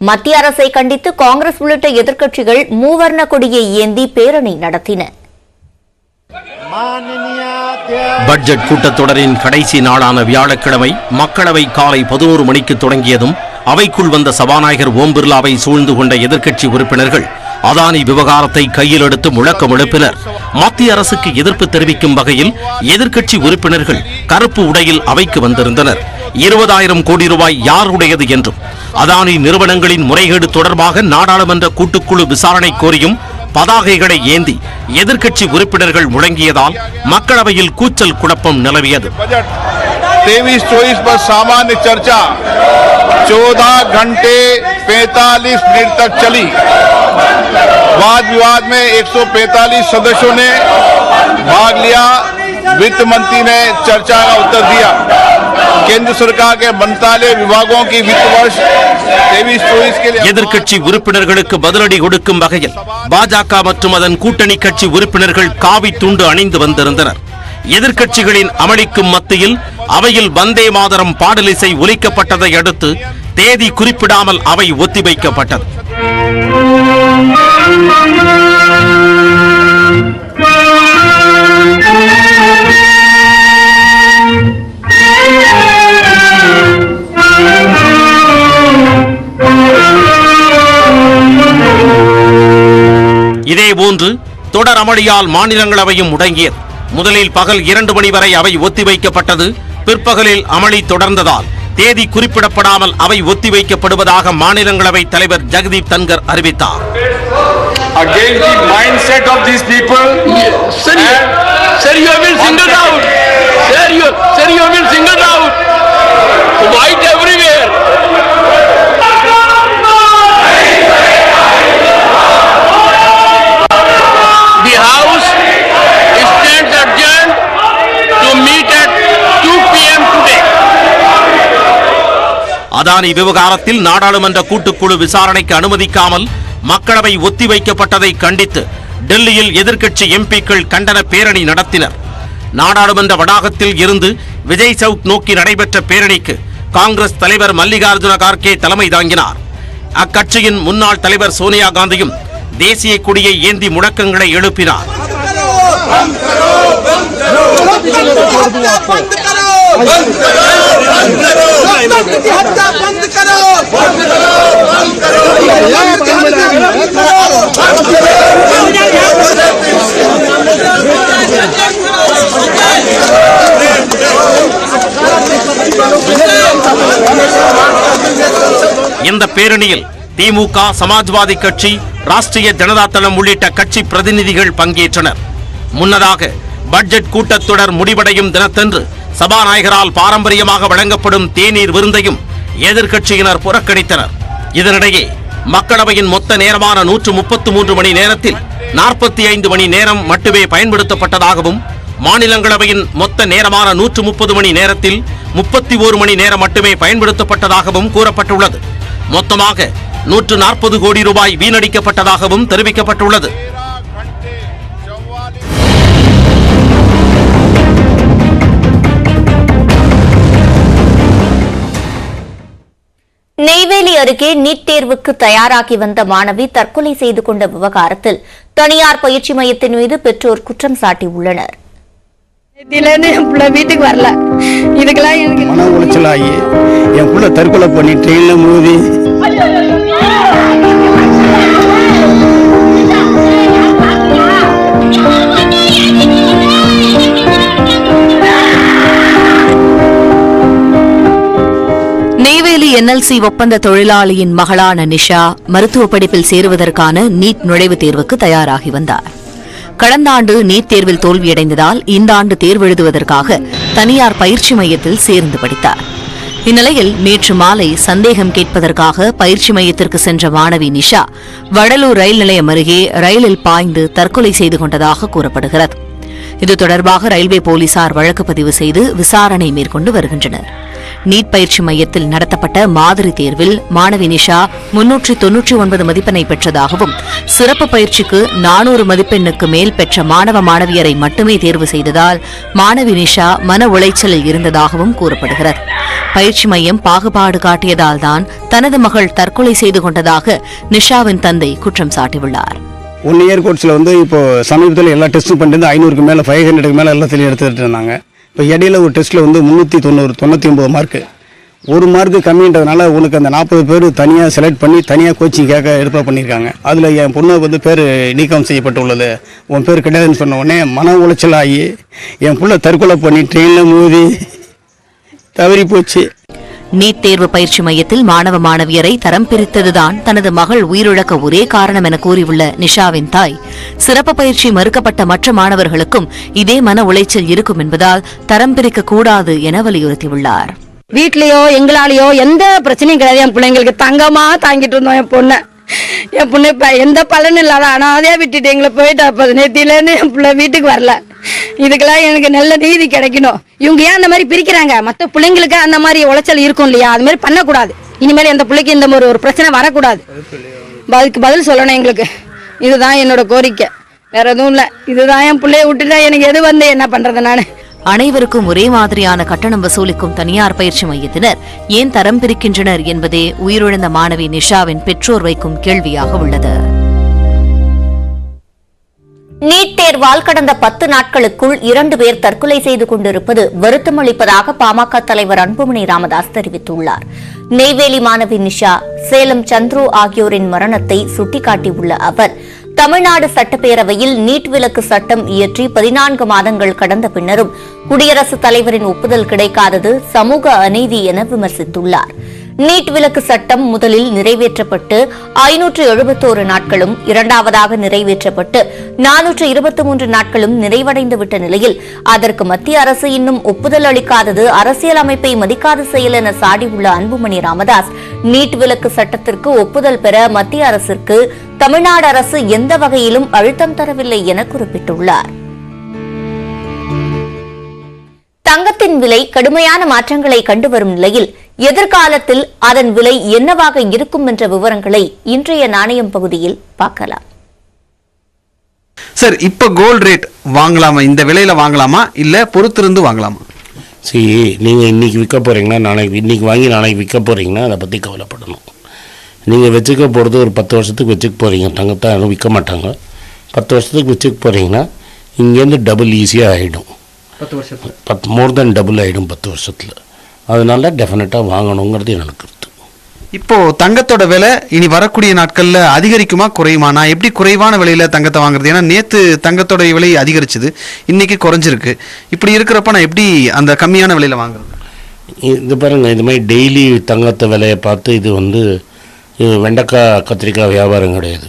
மத்திய அரசை கண்டித்து காங்கிரஸ் உள்ளிட்ட எதிர்க்கட்சிகள் மூவர்ண கொடியை ஏந்தி பேரணி நடத்தின. பட்ஜெட் கூட்டத்தொடரின் கடைசி நாளான வியாழக்கிழமை மக்களவை காலை 11 மணிக்கு தொடங்கியதும் அவைக்குள் வந்த சபாநாயகர் ஓம் பிர்லாவை சூழ்ந்து கொண்ட எதிர்க்கட்சி உறுப்பினர்கள் அதானி விவகாரத்தை கையில் எடுத்து முழக்கம் எழுப்பினர். மத்திய அரசுக்கு எதிர்ப்பு தெரிவிக்கும் வகையில் எதிர்க்கட்சி உறுப்பினர்கள் கருப்பு உடையில் அவைக்கு வந்திருந்தனர். 20,000 கோடி ரூபாய் யாருடையது என்றும் அதானி நிறுவனங்களின் முறைகேடு தொடர்பாக நாடாளுமன்ற கூட்டுக்குழு விசாரணை கோரியும் பதாகைகளை ஏந்தி எதிர்க்கட்சி உறுப்பினர்கள் முழங்கியதால் மக்களவையில் கூச்சல் குழப்பம் நிலவியது. 23-24 पर सामान्य चर्चा 14 घंटे 45 मिनट तक चली। वाद विवाद में 145 सदस्यों ने भाग लिया। वित्त मंत्री ने चर्चा का उत्तर दिया। केंद्र सरकार के मंत्रालय विभागों की वित्त वर्ष 23-24 के लिए எதிர்க்கட்சி உறுப்பினர்களுக்கு பதிலடி கொடுக்கும் வகையில் பாஜக மற்றும் அதன் கூட்டணி கட்சி உறுப்பினர்கள் காவி துண்டு அணிந்து வந்திருந்தனர். எதிர்க்கட்சிகளின் அமளிக்கும் மத்தியில் அவையில் வந்தே மாதரம் பாடலிசை ஒலிக்கப்பட்டதை அடுத்து தேதி குறிப்பிடாமல் அவை ஒத்திவைக்கப்பட்டது. இதேபோன்று தொடர் அமளியால் மாநிலங்களவையும் முடங்கியது. முதலில் பகல் 2 மணி வரை அவை ஒத்திவைக்கப்பட்டது. பிற்பகலில் அமளி தொடர்ந்ததால் தேதி குறிப்பிடப்படாமல் அவை ஒத்திவைக்கப்படுவதாக மாநிலங்களவை தலைவர் ஜெகதீப் தன்கர் அறிவித்தார். Against the mindset of these people, sir, you have been singled out. Sir, you have been singled out. White everywhere. The House stands adjourned to meet at 2 p.m. today. Adani விவகாரத்தில் நாடாளுமன்ற கூட்டுக்குழு விசாரணைக்கு அனுமதிக்காமல் மக்களவை ஒத்திவைக்கப்பட்டதை கண்டித்து டெல்லியில் எதிர்க்கட்சி எம்பிக்கள் கண்டன பேரணி நடத்தினர். நாடாளுமன்ற வளாகத்தில் இருந்து விஜய் சவுக் நோக்கி நடைபெற்ற பேரணிக்கு காங்கிரஸ் தலைவர் மல்லிகார்ஜுன கார்கே தலைமை தாங்கினார். அக்கட்சியின் முன்னாள் தலைவர் சோனியா காந்தியும் தேசிய கொடியை ஏந்தி முழக்கங்களை எழுப்பினார். இந்த பேரணியில் திமுக, சமாஜ்வாதி கட்சி, ராஷ்டிரிய ஜனதா தளம் உள்ளிட்ட கட்சி பிரதிநிதிகள் பங்கேற்றனர். முன்னதாக பட்ஜெட் கூட்டத்தொடர் முடிவடையும் தினத்தன்று சபாநாயகரால் பாரம்பரியமாக வழங்கப்படும் தேநீர் விருந்தையும் எதிர்க்கட்சியினர் புறக்கணித்தனர். இதனிடையே மக்களவையின் மொத்த நேரமான 133 மணி நேரத்தில் 45 மணி நேரம் மட்டுமே பயன்படுத்தப்பட்டதாகவும் மாநிலங்களவையின் மொத்த நேரமான 130 மணி நேரத்தில் 31 மணி நேரம் மட்டுமே பயன்படுத்தப்பட்டதாகவும் கூறப்பட்டுள்ளது. மொத்தமாக 140 கோடி ரூபாய் வீணடிக்கப்பட்டதாகவும் தெரிவிக்கப்பட்டுள்ளது. நெய்வேலி அருகே நீட் தேர்வுக்கு தயாராகி வந்த மாணவி தற்கொலை செய்து கொண்ட விவகாரத்தில் தனியார் பயிற்சி மையத்தின் மீது பெற்றோர் குற்றம் சாட்டியுள்ளனர். வீட்டுக்கு வரல, இதுக்கெல்லாம் எனக்கு மன உளைச்சலாகி என் புள்ள தற்கொலை பண்ணி ட்ரெயின்ல மோதி நெய்வேலி என்எல்சி ஒப்பந்த தொழிலாளியின் மகளான நிஷா மருத்துவ படிப்பில் சேருவதற்கான நீட் நுழைவுத் தேர்வுக்கு தயாராகி வந்தார். கடந்த ஆண்டு நீட் தேர்வில் தோல்வியடைந்ததால் இந்த ஆண்டு தேர்வு எழுதுவதற்காக தனியார் பயிற்சி மையத்தில் சேர்ந்து படித்தார். இந்நிலையில் நேற்று மாலை சந்தேகம் கேட்பதற்காக பயிற்சி மையத்திற்கு சென்ற மாணவி நிஷா வடலூர் ரயில் நிலையம் அருகே ரயிலில் பாய்ந்து தற்கொலை செய்து கொண்டதாக கூறப்படுகிறது. இது தொடர்பாக ரயில்வே போலீசார் வழக்கு பதிவு செய்து விசாரணை மேற்கொண்டு வருகின்றனர். நீட் பயிற்சி மையத்தில் நடத்தப்பட்ட மாதிரி தேர்வில் மாணவி நிஷா 399 மதிப்பெண்ணை பெற்றதாகவும் சிறப்பு பயிற்சிக்கு 400 மதிப்பெண்ணுக்கு மேல் பெற்ற மாணவ மாணவியரை மட்டுமே தேர்வு செய்ததால் மாணவி நிஷா மன உளைச்சலில் இருந்ததாகவும் கூறப்படுகிறது. பயிற்சி மையம் பாகுபாடு காட்டியதால் தான் தனது மகள் தற்கொலை செய்து கொண்டதாக நிஷாவின் தந்தை குற்றம் சாட்டியுள்ளார். 1 இயர் கோர்ஸில் இப்போ சமீபத்தில் எல்லா டெஸ்ட்டும் பண்ணிட்டு 500க்கு மேலே 500க்கு மேலே எல்லாத்துலையும் எடுத்துகிட்டு இருந்தாங்க. இப்போ இடையில ஒரு டெஸ்ட்டில் 399 மார்க்கு, 1 மார்க்கு கம்மின்றதுனால உனக்கு அந்த 40 பேர் தனியாக செலக்ட் பண்ணி தனியாக கோச்சிங் கேட்க ஏற்பாடு பண்ணியிருக்காங்க. அதில் என் பொண்ணு பேர் நீக்கம் செய்யப்பட்டுள்ளது. உன் பேர் கிடையாதுன்னு சொன்ன உடனே மன உளைச்சலாகி என் புள்ள தற்கொலை பண்ணி ட்ரெயினில் மோதி தவறி போச்சு. நீட் தேர்வு பயிற்சி மையத்தில் மாணவ மாணவியரை தரம் பிரித்ததுதான் தனது மகள் உயிரிழக்க ஒரே காரணம் என கூறியுள்ள நிஷாவின் தாய், சிறப்பு பயிற்சி மறுக்கப்பட்ட மற்ற மாணவர்களுக்கும் இதே மன உளைச்சல் இருக்கும் என்பதால் தரம் பிரிக்க கூடாது என வலியுறுத்தியுள்ளார். வீட்லயோ எங்களாலேயோ எந்த பிரச்சனையும் கிடையாது. என் பிள்ளைங்களுக்கு தங்கமா தாங்கிட்டு இருந்தோம். என் பொண்ணு எந்த பலனும் இல்லாத அனாதையா விட்டுட்டு எங்களை போயிட்டா. நேத்திலேருந்து என் பிள்ளை வீட்டுக்கு வரல. இதுக்கெல்லாம் எனக்கு நல்ல நீதி கிடைக்கணும். இவங்க ஏன் அந்த மாதிரி பிரிக்கிறாங்க? மற்ற பிள்ளைங்களுக்கு அந்த மாதிரி உளைச்சல் இருக்கும் இல்லையா? அது மாதிரி பண்ணக்கூடாது. இனிமேல் எந்த பிள்ளைக்கு இந்த மாதிரி ஒரு பிரச்சனை வரக்கூடாது. அதுக்கு பதில் சொல்லணும் எங்களுக்கு. இதுதான் என்னோட கோரிக்கை, வேற எதுவும் இல்லை. இதுதான் என் பிள்ளைய விட்டுட்டா எனக்கு எது வந்து என்ன பண்றது? நான் அனைவருக்கும் ஒரே மாதிரியான கட்டணம் வசூலிக்கும் தனியார் பயிற்சி மையத்தினர் ஏன் தரம் பிரிக்கின்றனர் என்பதே உயிரிழந்த மாணவி நிஷாவின் பெற்றோர் வைக்கும் கேள்வியாக உள்ளது. நீட் தேர்வால் கடந்த 10 நாட்களுக்குள் 2 பேர் தற்கொலை செய்து கொண்டிருப்பது வருத்தமளிப்பதாக பாமக தலைவர் அன்புமணி ராமதாஸ் தெரிவித்துள்ளார். நெய்வேலி மாணவி நிஷா, சேலம் சந்துரு ஆகியோரின் மரணத்தை சுட்டிக்காட்டியுள்ள அவர், தமிழ்நாடு சட்டப்பேரவையில் நீட் விலக்கு சட்டம் இயற்றி 14 மாதங்கள் கடந்த பின்னரும் குடியரசுத் தலைவரின் ஒப்புதல் கிடைக்காதது சமூக அநீதி என விமர்சித்துள்ளார். நீட் விலக்கு சட்டம் முதலில் நிறைவேற்றப்பட்டு 571 நாட்களும், இரண்டாவதாக நிறைவேற்றப்பட்டு 423 நாட்களும் நிறைவடைந்துவிட்ட நிலையில் அதற்கு மத்திய அரசு இன்னும் ஒப்புதல் அளிக்காதது அரசியல் அமைப்பை மதிக்காத செயல் என சாடியுள்ள அன்புமணி ராமதாஸ், நீட் விலக்கு சட்டத்திற்கு ஒப்புதல் பெற மத்திய அரசிற்கு தமிழ்நாடு அரசு எந்த வகையிலும் அழுத்தம் தரவில்லை என குறிப்பிட்டுள்ளார். தங்கத்தின் விலை கடுமையான மாற்றங்களை கண்டு வரும் நிலையில் எதிர்காலத்தில் அதன் விலை என்னவாக இருக்கும் என்ற விவரங்களை இன்றைய நாணயம் பகுதியில் பார்க்கலாம். சார், இப்ப கோல்ட் ரேட் வாங்கலாமா? இந்த விலையில வாங்கலாமா இல்ல பொறுத்திருந்து வாங்கலாமா? நீங்க இன்னைக்கு விற்க போறீங்கன்னா நாளைக்கு, இன்னைக்கு வாங்கி நாளைக்கு விற்க போறீங்கன்னா அதை பத்தி கவலைப்படணும். நீங்கள் வச்சுக்க போகிறது ஒரு 10 வருஷத்துக்கு வச்சுக்க போகிறீங்க. தங்கத்தை யாரும் விற்க மாட்டாங்க. 10 வருஷத்துக்கு வச்சுக்க போகிறீங்கன்னா இங்கேருந்து டபுள் ஈஸியாக ஆகிடும். 10 வருஷத்தில் மோர் தென் டபுள் ஆகிடும் 10 வருஷத்தில். அதனால டெஃபினட்டாக வாங்கணுங்கிறது எனக்கு கருத்து. இப்போ தங்கத்தோட விலை இனி வரக்கூடிய நாட்களில் அதிகரிக்குமா குறையுமா? நான் எப்படி குறைவான விலையில் தங்கத்தை வாங்குறது? ஏன்னா நேற்று தங்கத்தோட விலை அதிகரிச்சுது, இன்னைக்கு குறைஞ்சிருக்கு. இப்படி இருக்கிறப்ப நான் எப்படி அந்த கம்மியான விலையில் வாங்குறது? இது பாருங்கள், இது மாதிரி டெய்லி தங்கத்தை விலையை பார்த்து இது வெண்டைக்காய் கத்திரிக்காய் வியாபாரம் கிடையாது.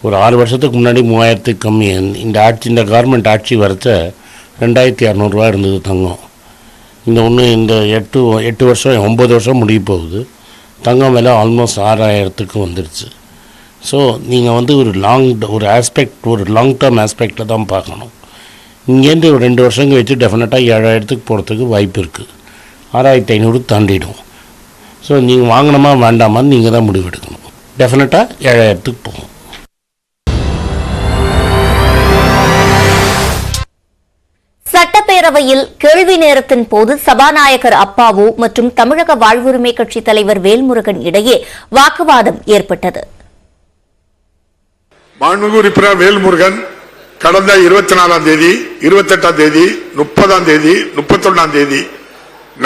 ஒரு 6 வருஷத்துக்கு முன்னாடி 3000க்கு கம்மி. இந்த கவர்மெண்ட் ஆட்சி வரைச்ச 2600 இருந்தது தங்கம். இந்த 8 வருஷம் 9 வருஷம் முடிய போகுது. தங்கம் விலை ஆல்மோஸ்ட் 6000க்கு வந்துடுச்சு. ஸோ நீங்கள் ஒரு லாங் டேர்ம் ஆஸ்பெக்டில் தான் பார்க்கணும். இங்கேருந்து ஒரு 2 வருஷங்க வச்சு டெஃபினட்டாக 7000க்கு போகிறதுக்கு வாய்ப்பு இருக்குது. 6500 தாண்டிடும். ஸோ நீங்கள் வாங்கணுமா வேண்டாமான்னு நீங்கள் தான் முடிவெடுக்கணும். டெஃபினட்டாக 7000க்கு போகும். சட்டப்பேரவையில் கேள்வி நேரத்தின் போது சபாநாயகர் அப்பாவு மற்றும் தமிழக வாழ்வுரிமை கட்சித் தலைவர் வேல்முருகன் இடையே வாக்குவாதம் ஏற்பட்டது. மாண்புமிகு உறுப்பினர் வேல்முருகன் கடந்த 24ஆம் தேதி, 28ஆம் தேதி, 30ஆம் தேதி, 31ஆம் தேதி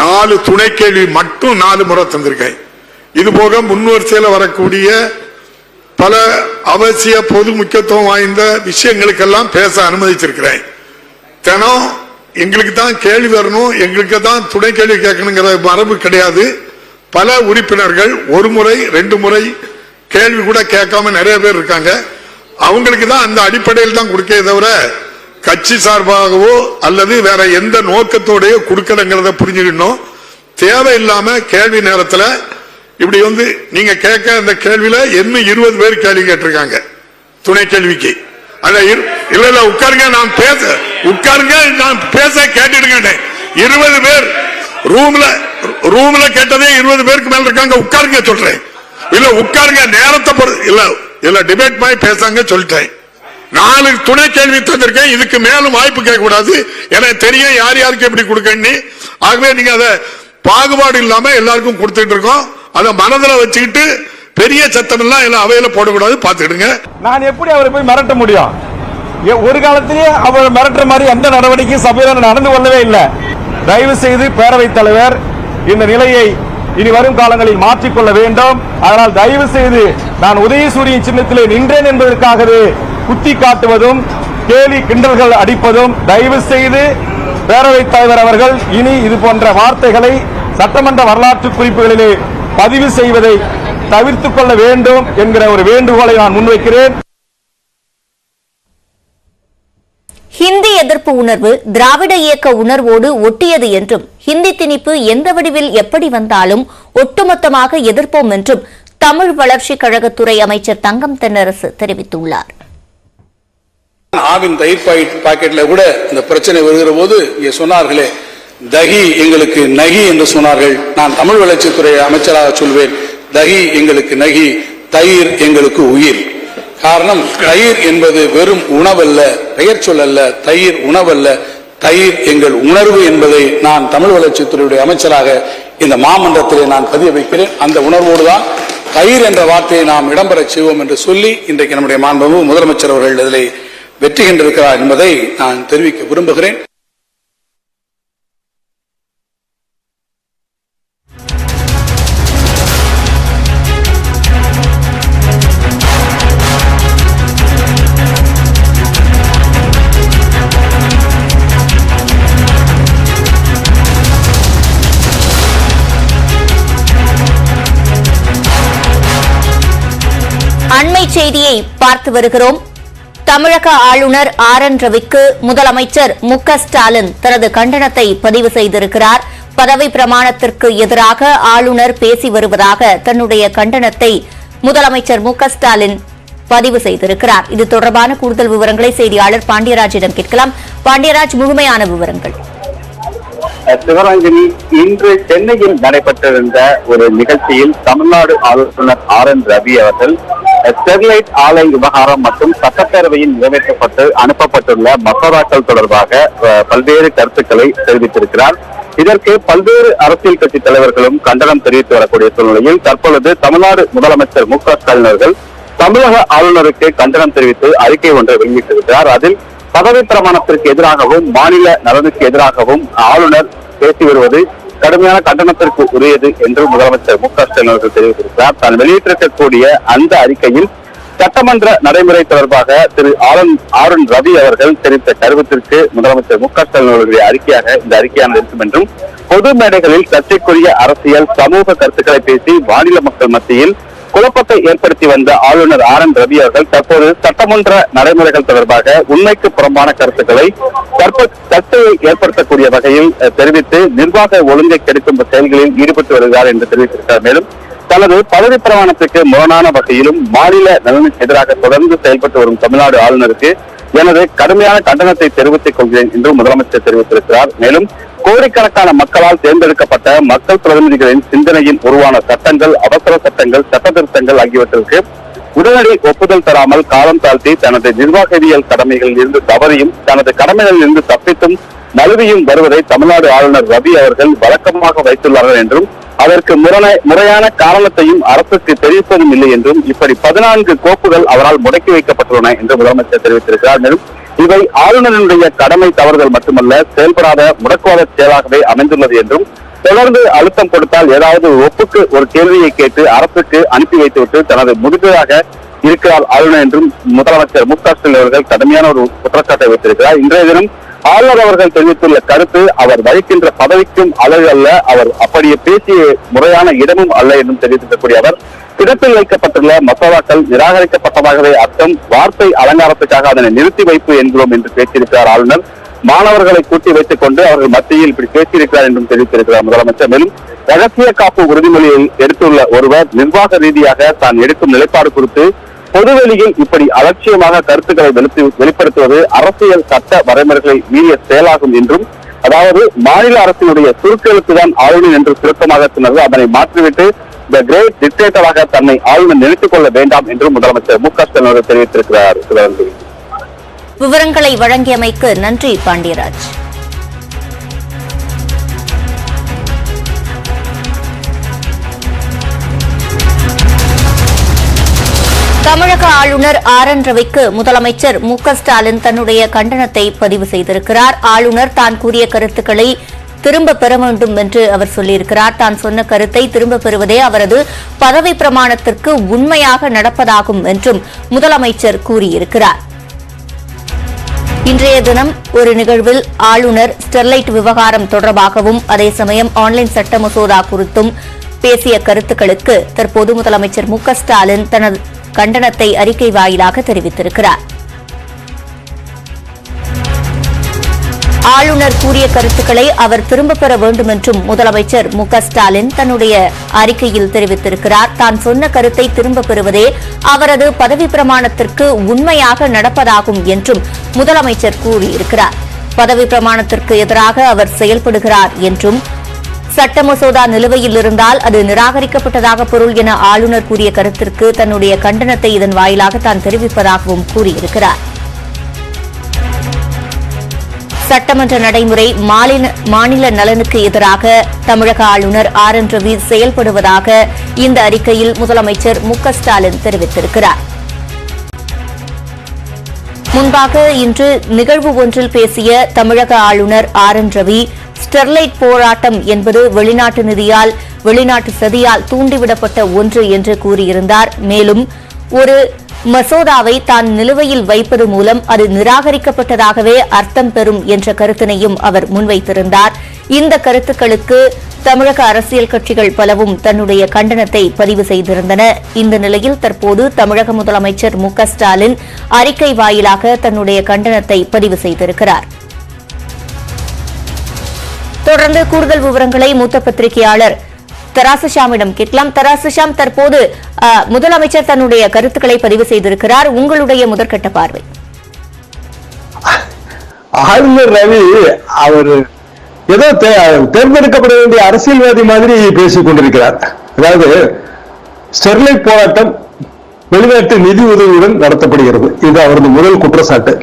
4 துணை கேள்வி மட்டும் 4 முறை தந்திருக்கேன். இது போக முன்வரிசையில் வரக்கூடிய பல அவசிய பொது முக்கியத்துவம் வாய்ந்த விஷயங்களுக்கெல்லாம் பேச அனுமதிச்சிருக்கிறேன். தினம் எங்களுக்கு தான் கேள்வி வரணும், எங்களுக்கு தான் துணை கேள்வி கேட்கணுங்கிற மரபு கிடையாது. பல உறுப்பினர்கள் 1 முறை 2 முறை கேள்வி கூட கேட்காம நிறைய பேர் இருக்காங்க. அவங்களுக்கு தான் அந்த அடிப்படையில் தான் கொடுக்க தவிர கட்சி சார்பாகவோ அல்லது வேற எந்த நோக்கத்தோடையோ கொடுக்கலங்கிறத புரிஞ்சுக்கணும். தேவையில்லாம கேள்வி நேரத்தில் இப்படி நீங்க கேட்க அந்த கேள்வியில என்ன 20 பேர் கேள்வி கேட்டிருக்காங்க துணை கேள்விக்கு. இல்ல உட்காருங்க, நான் பேச உட்காருங்க, நான் பேச கேட்டுடுங்க. 20 பேர் ரூம்ல கேட்டதே 20 பேருக்கு மேல இருக்காங்க. உட்காருங்க சொல்றேன். இல்ல உட்காருங்க, நேரத்தை இல்ல டிபேட் மாதிரி பேசாங்க சொல்லிட்டேன். 4 துணை கேள்வி தந்திருக்கேன். இதுக்கு மேலும் வாய்ப்பு கேட்க கூடாது. எனக்கு தெரியும் யார் யாருக்கு எப்படி கொடுக்கன்னு. ஆகவே நீங்க அதை பாகுபாடு இல்லாம எல்லாருக்கும் கொடுத்துட்டு இருக்கோம். அதை மனதில் வச்சுக்கிட்டு பெரிய சத்தம் எல்லாம் அவையில போடக்கூடாது, பார்த்துடுங்க. நான் எப்படி அவரை போய் மிரட்ட முடியும்? ஒரு காலத்திலேயே அவர் மிரட்டுற மாதிரி எந்த நடவடிக்கையும் சபையில் நடந்து கொள்ளவே இல்லை. தயவு செய்து பேரவைத் தலைவர் இந்த நிலையை இனி வரும் காலங்களில் மாற்றிக்கொள்ள வேண்டும். அதனால் தயவு செய்து நான் உதயசூரியன் சின்னத்திலே நின்றேன் என்பதற்காகவே குத்தி காட்டுவதும் கேலி கிண்டல்கள் அடிப்பதும் தயவு செய்து பேரவைத் தலைவர் அவர்கள் இனி இது போன்ற வார்த்தைகளை சட்டமன்ற வரலாற்று குறிப்புகளிலே பதிவு செய்வதை தவிர்த்துக் கொள்ள வேண்டும் என்கிற ஒரு வேண்டுகோளை நான் முன்வைக்கிறேன். ஹிந்தி எதிர்ப்பு உணர்வு திராவிட இயக்க உணர்வோடு ஒட்டியது என்றும் ஹிந்தி திணிப்பு எந்த வடிவில் எப்படி வந்தாலும் ஒட்டுமொத்தமாக எதிர்ப்போம் என்றும் தமிழ் வளர்ச்சிக் கழகத்துறை அமைச்சர் தங்கம் தென்னரசு தெரிவித்துள்ளார். ஆவின் தயிர் பாக்கெட்ல கூட இந்த பிரச்சனை வருகிற போது இங்கே சொன்னார்களே, தகி எங்களுக்கு நகி என்று சொன்னார்கள். நான் தமிழ் வளர்ச்சித்துறை அமைச்சராக சொல்வேன், தகி எங்களுக்கு நகி, தயிர் எங்களுக்கு உயிர். காரணம், தயிர் என்பது வெறும் உணவல்ல, பெயர் சொல்லல்ல. தயிர் உணவல்ல, தயிர் எங்கள் உணர்வு என்பதை நான் தமிழ் வளர்ச்சித்துறையுடைய அமைச்சராக இந்த மாமன்றத்திலே நான் பதிய வைக்கிறேன். அந்த உணர்வோடுதான் தயிர் என்ற வார்த்தையை நாம் இடம்பெற செய்வோம் என்று சொல்லி இன்றைக்கு நம்முடைய மாண்புமிகு முதலமைச்சர் அவர்கள் இதிலே வெற்றி கண்டிருக்கிறார் என்பதை நான் தெரிவிக்க விரும்புகிறேன். அண்மை செய்தியை பார்த்து வருகிறோம். தமிழக ஆளுநர் ஆர்.என். ரவிக்கு முதலமைச்சர் மு.க. ஸ்டாலின் தனது கண்டனத்தை பதிவு செய்திருக்கிறார். பதவி பிரமாணத்திற்கு எதிராக ஆளுநர் பேசி வருவதாக தன்னுடைய கண்டனத்தை முதலமைச்சர் மு.க. ஸ்டாலின் பதிவு செய்திருக்கிறார். இது தொடர்பான கூடுதல் விவரங்களை செய்தியாளர் பாண்டியராஜிடம் கேட்கலாம். பாண்டியராஜ், முழுமையான விவரங்கள். சிவரஞ்சனி, இன்று சென்னையில் நடைபெற்றிருந்த ஒரு நிகழ்ச்சியில் தமிழ்நாடு ஆளுநர் ஆர்.என். ரவி அவர்கள் ஸ்டெர்லைட் ஆலை விவகாரம் மற்றும் சட்டப்பேரவையில் நிறைவேற்றப்பட்டு அனுப்பப்பட்டுள்ள மசோதாக்கள் தொடர்பாக பல்வேறு கருத்துக்களை தெரிவித்திருக்கிறார். இதற்கு பல்வேறு அரசியல் கட்சி தலைவர்களும் கண்டனம் தெரிவித்து வரக்கூடிய சூழ்நிலையில் தற்பொழுது தமிழ்நாடு முதலமைச்சர் மு.க. ஸ்டாலின் அவர்கள் தமிழக ஆளுநருக்கு கண்டனம் தெரிவித்து அறிக்கை ஒன்றை வெளியிட்டிருக்கிறார். அதில் பதவி பிரமாணத்திற்கு எதிராகவும் மாநில நலனுக்கு எதிராகவும் ஆளுநர் பேசி வருவது கடுமையான கண்டனத்திற்கு உரியது என்று முதலமைச்சர் மு.க. ஸ்டாலின் அவர்கள் தெரிவித்திருக்கிறார். தான் வெளியிட்டிருக்கக்கூடிய அந்த அறிக்கையில் சட்டமன்ற நடைமுறை தொடர்பாக திரு ஆர்.என். ரவி அவர்கள் தெரிவித்த கருத்திற்கு முதலமைச்சர் மு.க. ஸ்டாலின் அவர்களுடைய அறிக்கையாக இந்த அறிக்கையானது இருக்கும் என்றும், பொது மேடைகளில் சர்ச்சைக்குரிய அரசியல் சமூக கருத்துக்களை பேசி மாநில மக்கள் மத்தியில் குழப்பத்தை ஏற்படுத்தி வந்த ஆளுநர் ஆர்.என். ரவி அவர்கள் தற்போது சட்டமன்ற நடைமுறைகள் தொடர்பாக உண்மைக்கு புறம்பான கருத்துக்களை சர்ச்சையை ஏற்படுத்தக்கூடிய வகையில் தெரிவித்து நிர்வாக ஒழுங்கை கெடுக்கும் செயல்களில் ஈடுபட்டு வருகிறார் என்று தெரிவித்திருக்கிறார். மேலும் தனது பதவி பிரமாணத்துக்கு முரணான வகையிலும் மாநில நலனுக்கு எதிராக தொடர்ந்து செயல்பட்டு வரும் தமிழ்நாடு ஆளுநருக்கு எனது கடுமையான கண்டனத்தை தெரிவித்துக் கொள்கிறேன் என்று முதலமைச்சர் தெரிவித்திருக்கிறார். மேலும் கோடிக்கணக்கான மக்களால் தேர்ந்தெடுக்கப்பட்ட மக்கள் பிரதிநிதிகளின் சிந்தனையில் உருவான சட்டங்கள், அவசர சட்டங்கள், சட்ட திருத்தங்கள் ஆகியவற்றிற்கு உடனடி ஒப்புதல் தராமல் காலம் தாழ்த்தி தனது நிர்வாகவியல் கடமைகளில் இருந்து தவறியும் தனது கடமைகளில் இருந்து தப்பித்தும் நழுவியும் வருவதை தமிழ்நாடு ஆளுநர் ரவி அவர்கள் வழக்கமாக வைத்துள்ளார்கள் என்றும், அதற்கு முறையான காரணத்தையும் அரசுக்கு தெரிவிப்பதும் இல்லை என்றும், இப்படி 14 கோப்புகள் அவரால் முடக்கி வைக்கப்பட்டுள்ளன என்று முதலமைச்சர் தெரிவித்திருக்கிறார். மேலும் இவை ஆளுநருடைய கடமை தவறுதல் மட்டுமல்ல, செயல்படாத முடக்குவாத செயலாகவே அமைந்துள்ளது என்றும், தொடர்ந்து அழுத்தம் கொடுத்தால் ஏதாவது ஒப்புக்கு ஒரு கேள்வியை கேட்டு அரசுக்கு அனுப்பி வைத்துவிட்டு தனது முடிந்ததாக இருக்கிறார் ஆளுநர் என்றும் முதலமைச்சர் மு.க. ஸ்டாலின் அவர்கள் கடுமையான ஒரு குற்றச்சாட்டை வைத்திருக்கிறார். இன்றைய தினம் ஆளுநர் அவர்கள் தெரிவித்துள்ள கருத்து அவர் வகிக்கின்ற பதவிக்கும் அழகு அல்ல, அவர் அப்படியே பேசிய முறையான இடமும் அல்ல என்றும் தெரிவித்திருக்கக்கூடிய அவர், கிடப்பில் வைக்கப்பட்டுள்ள மசோதாக்கள் நிராகரிக்கப்பட்டதாகவே அர்த்தம், வார்த்தை அலங்காரத்துக்காக அதனை நிறுத்தி வைப்பு என்கிறோம் என்று பேசியிருக்கிறார் ஆளுநர். மாணவர்களை கூட்டி வைத்துக் கொண்டு அவர்கள் மத்தியில் இப்படி பேசியிருக்கிறார் என்றும் தெரிவித்திருக்கிறார் முதலமைச்சர். மேலும் ரகசிய காப்பு உறுதிமொழியை எடுத்துள்ள ஒருவர் நிர்வாக ரீதியாக தான் எடுக்கும் நிலைப்பாடு குறித்து பொதுவெளியில் இப்படி அலட்சியமாக கருத்துக்களை வெளிப்படுத்துவது அரசியல் சட்ட வரைமுறைகளை மீறிய செயலாகும் என்றும், அதாவது மாநில அரசினுடைய சுருக்கெழுத்துதான் ஆளுநர் என்று சுருக்கமாக சொன்னது, அதனை மாற்றிவிட்டு த கிரேட் டிக்டேட்டராக தன்னை ஆளுநர் நினைத்துக் கொள்ள வேண்டாம் என்றும் முதலமைச்சர் மு.க. ஸ்டாலின் அவர்கள் தெரிவித்திருக்கிறார். விவரங்களை வழங்கியமைக்கு நன்றி பாண்டியராஜ். தமிழக ஆளுநர் ஆர்.என். ரவிக்கு முதலமைச்சர் மு.க. ஸ்டாலின் தன்னுடைய கண்டனத்தை பதிவு செய்திருக்கிறார். ஆளுநர் தான் கூறிய கருத்துக்களை திரும்ப பெற வேண்டும் என்று அவர் சொல்லியிருக்கிறார். தான் சொன்ன கருத்தை திரும்ப பெறுவதே அவரது பதவி பிரமாணத்திற்கு உண்மையாக நடப்பதாகும் என்றும் முதலமைச்சர் கூறியிருக்கிறார். இன்றைய தினம் ஒரு நிகழ்வில் ஆளுநர் ஸ்டெர்லைட் விவகாரம் தொடர்பாகவும் அதே சமயம் ஆன்லைன் சட்ட மசோதா குறித்தும் பேசிய கருத்துக்களுக்கு தற்போது முதலமைச்சர் மு க ஸ்டாலின் தனது கண்டனத்தை அறிக்கை வாயிலாக தெரிவித்திருக்கிறார். ஆளுநர் கூறிய கருத்துக்களை அவர் திரும்பப் பெற வேண்டும் என்றும் முதலமைச்சர் மு க ஸ்டாலின் தன்னுடைய அறிக்கையில் தெரிவித்திருக்கிறார். தான் சொன்ன கருத்தை திரும்பப் பெறுவதே அவரது பதவி பிரமாணத்திற்கு உண்மையாக நடப்பதாகும் என்றும் முதலமைச்சர் கூறியிருக்கிறார். பதவி பிரமாணத்திற்கு எதிராக அவர் செயல்படுகிறார் என்றும் சட்ட மசோதா நிலுவையில் இருந்தால் அது நிராகரிக்கப்பட்டதாக பொருள் என ஆளுநர் கூறிய கருத்திற்கு தன்னுடைய கண்டனத்தை இதன் வாயிலாக தான் தெரிவிப்பதாகவும் கூறியிருக்கிறார். சட்டமன்ற நடைமுறை மாநில நலனுக்கு எதிராக தமிழக ஆளுநர் ஆர் என் ரவி செயல்படுவதாக இந்த அறிக்கையில் முதலமைச்சர் மு க ஸ்டாலின் தெரிவித்திருக்கிறார். முன்பாக இன்று நிகழ்வு ஒன்றில் பேசிய தமிழக ஆளுநர் ஆர் என் ரவி ஸ்டெர்லைட் போராட்டம் என்பது வெளிநாட்டு நிதியால் வெளிநாட்டு சதியால் தூண்டிவிடப்பட்ட ஒன்று என்று கூறியிருந்தார். மேலும் ஒரு மசோதாவை தான் நிலுவையில் வைப்பது மூலம் அது நிராகரிக்கப்பட்டதாகவே அர்த்தம் பெறும் என்ற கருத்தினையும் அவர் முன்வைத்திருந்தார். இந்த கருத்துக்களுக்கு தமிழக அரசியல் கட்சிகள் பலவும் தன்னுடைய கண்டனத்தை பதிவு செய்திருந்தன. இந்த நிலையில் தற்போது தமிழக முதலமைச்சர் மு க ஸ்டாலின் அறிக்கை வாயிலாக தன்னுடைய கண்டனத்தை பதிவு செய்திருக்கிறார். தொடர்ந்து கூடுதல் விவரங்களை மூத்த பத்திரிகையாளர் தராசுஷாமிடம் கேட்கலாம். தராசுஷாம், தற்போது முதலமைச்சர் தன்னுடைய கருத்துக்களை பதிவு செய்திருக்கிறார். உங்களுடைய முதற்கட்ட பார்வை. ஆளுநர் ரவி அவர் ஏதோ தேர்ந்தெடுக்கப்பட வேண்டிய அரசியல்வாதி மாதிரி பேசிக் கொண்டிருக்கிறார். அதாவது ஸ்டெர்லைட் போராட்டம் வெளிநாட்டு நிதி உதவியுடன் நடத்தப்படுகிறது. இது அவரது முதல் குற்றச்சாட்டு.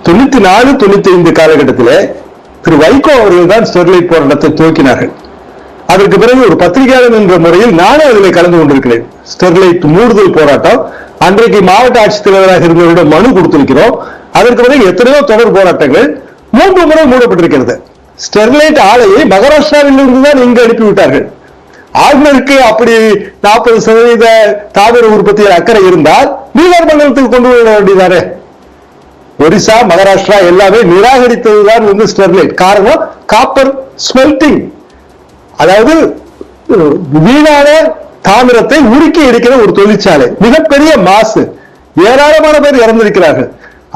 94-95 காலகட்டத்திலே திரு வைகோ அவர்கள் தான் ஸ்டெர்லைட் போராட்டத்தை துவக்கினார்கள். அதற்கு பிறகு ஒரு பத்திரிகையாளர் என்ற முறையில் நானும் அதில் கலந்து கொண்டிருக்கிறேன். ஸ்டெர்லைட் மூடுதல் போராட்டம் அன்றைக்கு மாவட்ட ஆட்சித்தலைவராக இருந்தவரிடம் மனு கொடுத்திருக்கிறோம். அதற்கு பிறகு எத்தனையோ தொடர் போராட்டங்கள் 3 முறை மூடப்பட்டிருக்கிறது. ஸ்டெர்லைட் ஆலையை மகாராஷ்டிராவில் இருந்துதான் இங்கு அனுப்பிவிட்டார்கள். ஆளுநருக்கு அப்படி 40% தாவர உற்பத்தியில் அக்கறை இருந்தால் பீகார் மண்டலத்துக்கு கொண்டு வர வேண்டியதானே. ஒரிசா, மகாராஷ்டிரா எல்லாமே நிராகரித்ததுதான் ஸ்டெர்லைட். காரணம் காப்பர் ஸ்மெல்டிங், அதாவது வீணான தாமிரத்தை உருக்கி எடுக்கிற ஒரு தொழிற்சாலை. மிகப்பெரிய மாசு, ஏராளமான பேர் இறந்திருக்கிறார்கள்.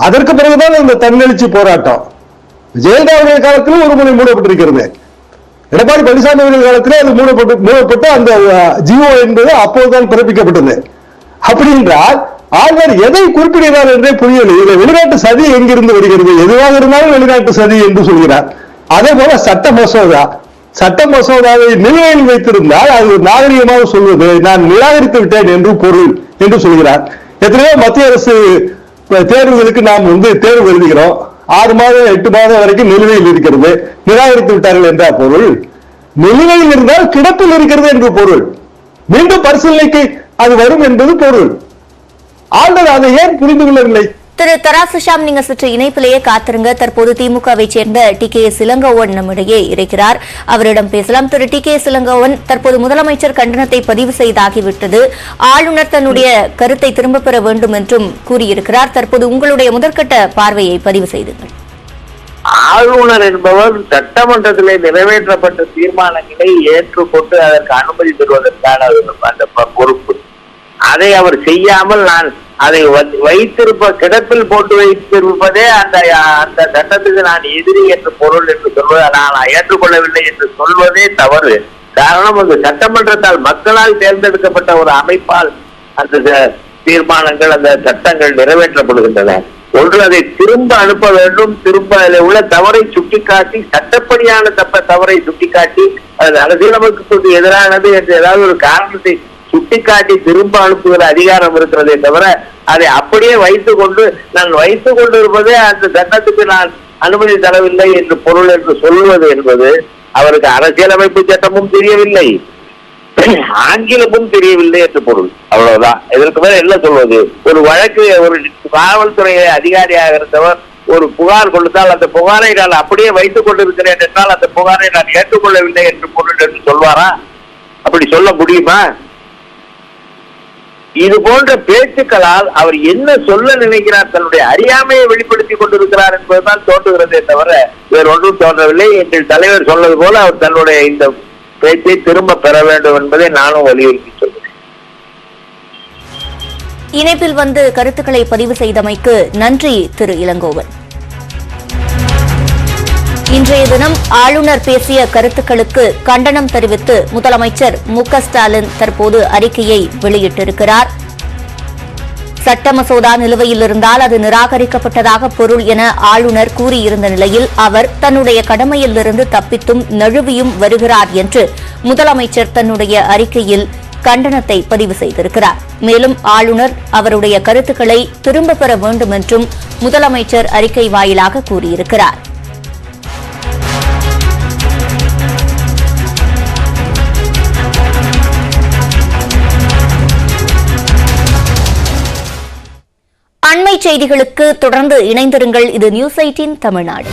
அதற்கு பிறகுதான் இந்த தன்னெழுச்சி போராட்டம். ஜெயலலிதா காலத்திலும் ஒரு முறை மூடப்பட்டிருக்கிறது. எடப்பாடி பழனிசாமி அவர்கள் காலத்திலே அது மூடப்பட்டு அந்த ஜிஓ என்பது அப்போதுதான் பிறப்பிக்கப்பட்டது. அப்படி என்றால் ஆளுநர் எதை குறிப்பிடுகிறார் என்றே புரியவில்லை. இதில் வெளிநாட்டு சதி எங்கிருந்து வருகிறது? எதுவாக இருந்தாலும் வெளிநாட்டு சதி என்று சொல்கிறார். அதே போல சட்ட மசோதாவை நிலுவையில் வைத்திருந்தால் அது நாகரிகமாக சொல்வது நான் நிராகரித்து விட்டேன் என்று பொருள் என்று சொல்கிறார். எத்தனையோ மத்திய அரசு தேர்வுகளுக்கு நாம் தேர்வு எழுதுகிறோம். 6 மாதம் 8 மாதம் வரைக்கும் நிலுவையில் இருக்கிறது. நிராகரித்து விட்டார்கள் என்ற பொருள். நிலுவையில் இருந்தால் கிடப்பில் இருக்கிறது என்று பொருள். மீண்டும் பரிசீலனைக்கு அது வரும் என்பது பொருள். ஆளுநர் அதை ஏன் புரிந்து கொள்ளவில்லை? திரு தராசுஷாம், நீங்க சற்று இணைப்பிலேயே காத்திருங்க. தற்போது திமுகவை சேர்ந்த TKS இளங்கோவன் நம்மிடையே இருக்கிறார். அவரிடம் பேசலாம். திரு TKS இளங்கோவன், தற்போது முதலமைச்சர் கண்டனத்தை பதிவு செய்தாகிவிட்டது. ஆளுநர் தன்னுடைய கருத்தை திரும்பப் பெற வேண்டும் என்றும் கூறியிருக்கிறார். தற்போது உங்களுடைய முதற்கட்ட பார்வையை பதிவு செய்துங்கள். ஆளுநர் என்பவர் சட்டமன்றத்திலே நிறைவேற்றப்பட்ட தீர்மானங்களை ஏற்றுக்கொண்டு அதற்கு அனுமதி பெறுவதற்கான அந்த பொறுப்பு. அதை அவர் செய்யாமல் நான் அதை கிடப்பில் போட்டு வைத்திருப்பதே அந்த சட்டத்துக்கு நான் எதிரி என்று பொருள் என்று சொல்வது, நான் ஏற்றுக்கொள்ளவில்லை என்று சொல்வதே தவறு. காரணம், அந்த சட்டமன்றத்தால் மக்களால் தேர்ந்தெடுக்கப்பட்ட ஒரு அமைப்பால் அந்த தீர்மானங்கள் அந்த சட்டங்கள் நிறைவேற்றப்படுகின்றன. ஒன்று, அதை திரும்ப அனுப்ப வேண்டும். திரும்ப அதில் உள்ள தவறை சுட்டிக்காட்டி, சட்டப்படியான தவறை சுட்டிக்காட்டி, அது அரசியலமைப்புக்கு எதிரானது என்று ஏதாவது ஒரு காரணத்தை சுட்டிக்காட்டி திரும்ப அனுப்புகிற அதிகாரம் இருக்கிறதே தவிர அதை அப்படியே நான் வைத்துக் கொண்டு இருப்பதே அந்த சட்டத்துக்கு நான் அனுமதி தரவில்லை என்று பொருள் என்று சொல்வது என்பது அவருக்கு அரசியலமைப்பு சட்டமும் தெரியவில்லை, ஆங்கிலமும் தெரியவில்லை என்று பொருள். அவ்வளவுதான். இதற்கு மேல என்ன சொல்வது? ஒரு வழக்கு, ஒரு காவல்துறை அதிகாரியாக இருந்தவர் ஒரு புகார் கொடுத்தால் அந்த புகாரை நான் அப்படியே வைத்துக் கொண்டிருக்கிறேன் என்றால் அந்த புகாரை நான் ஏற்றுக்கொள்ளவில்லை என்று பொருள் என்று சொல்வாரா? அப்படி சொல்ல முடியுமா? இது போன்ற பேச்சுக்களால் அவர் என்ன சொல்ல நினைக்கிறார், தன்னுடைய அறியாமையை வெளிப்படுத்திக் கொண்டிருக்கிறார் என்பதுதான் தோன்றுகிறதே தவிர வேறு ஒன்றும் தோன்றவில்லை. எங்கள் தலைவர் சொன்னது போல அவர் தன்னுடைய இந்த பேச்சை திரும்ப பெற வேண்டும் என்பதை நானும் வலியுறுத்தி சொல்கிறேன். இணைப்பில் வந்து கருத்துக்களை பதிவு செய்தமைக்கு நன்றி திரு இளங்கோவன். இன்றைய தினம் ஆளுநர் பேசிய கருத்துக்களுக்கு கண்டனம் தெரிவித்து முதலமைச்சர் மு.க.ஸ்டாலின் தற்போது அறிக்கையை வெளியிட்டிருக்கிறார். சட்ட மசோதா நிலுவையில் இருந்தால் அது நிராகரிக்கப்பட்டதாக பொருள் என ஆளுநர் கூறியிருந்த நிலையில் அவர் தன்னுடைய கடமையிலிருந்து தப்பித்தும் நழுவியும் வருகிறார் என்று முதலமைச்சர் தன்னுடைய அறிக்கையில் கண்டனத்தை பதிவு செய்திருக்கிறார். மேலும் ஆளுநர் அவருடைய கருத்துக்களை திரும்பப் பெற வேண்டும் என்றும் முதலமைச்சர் அறிக்கை வாயிலாக கூறியிருக்கிறார். அண்மை செய்திகளுக்கு தொடர்ந்து இணைந்திருங்கள். இது நியூஸ் 18 தமிழ்நாடு.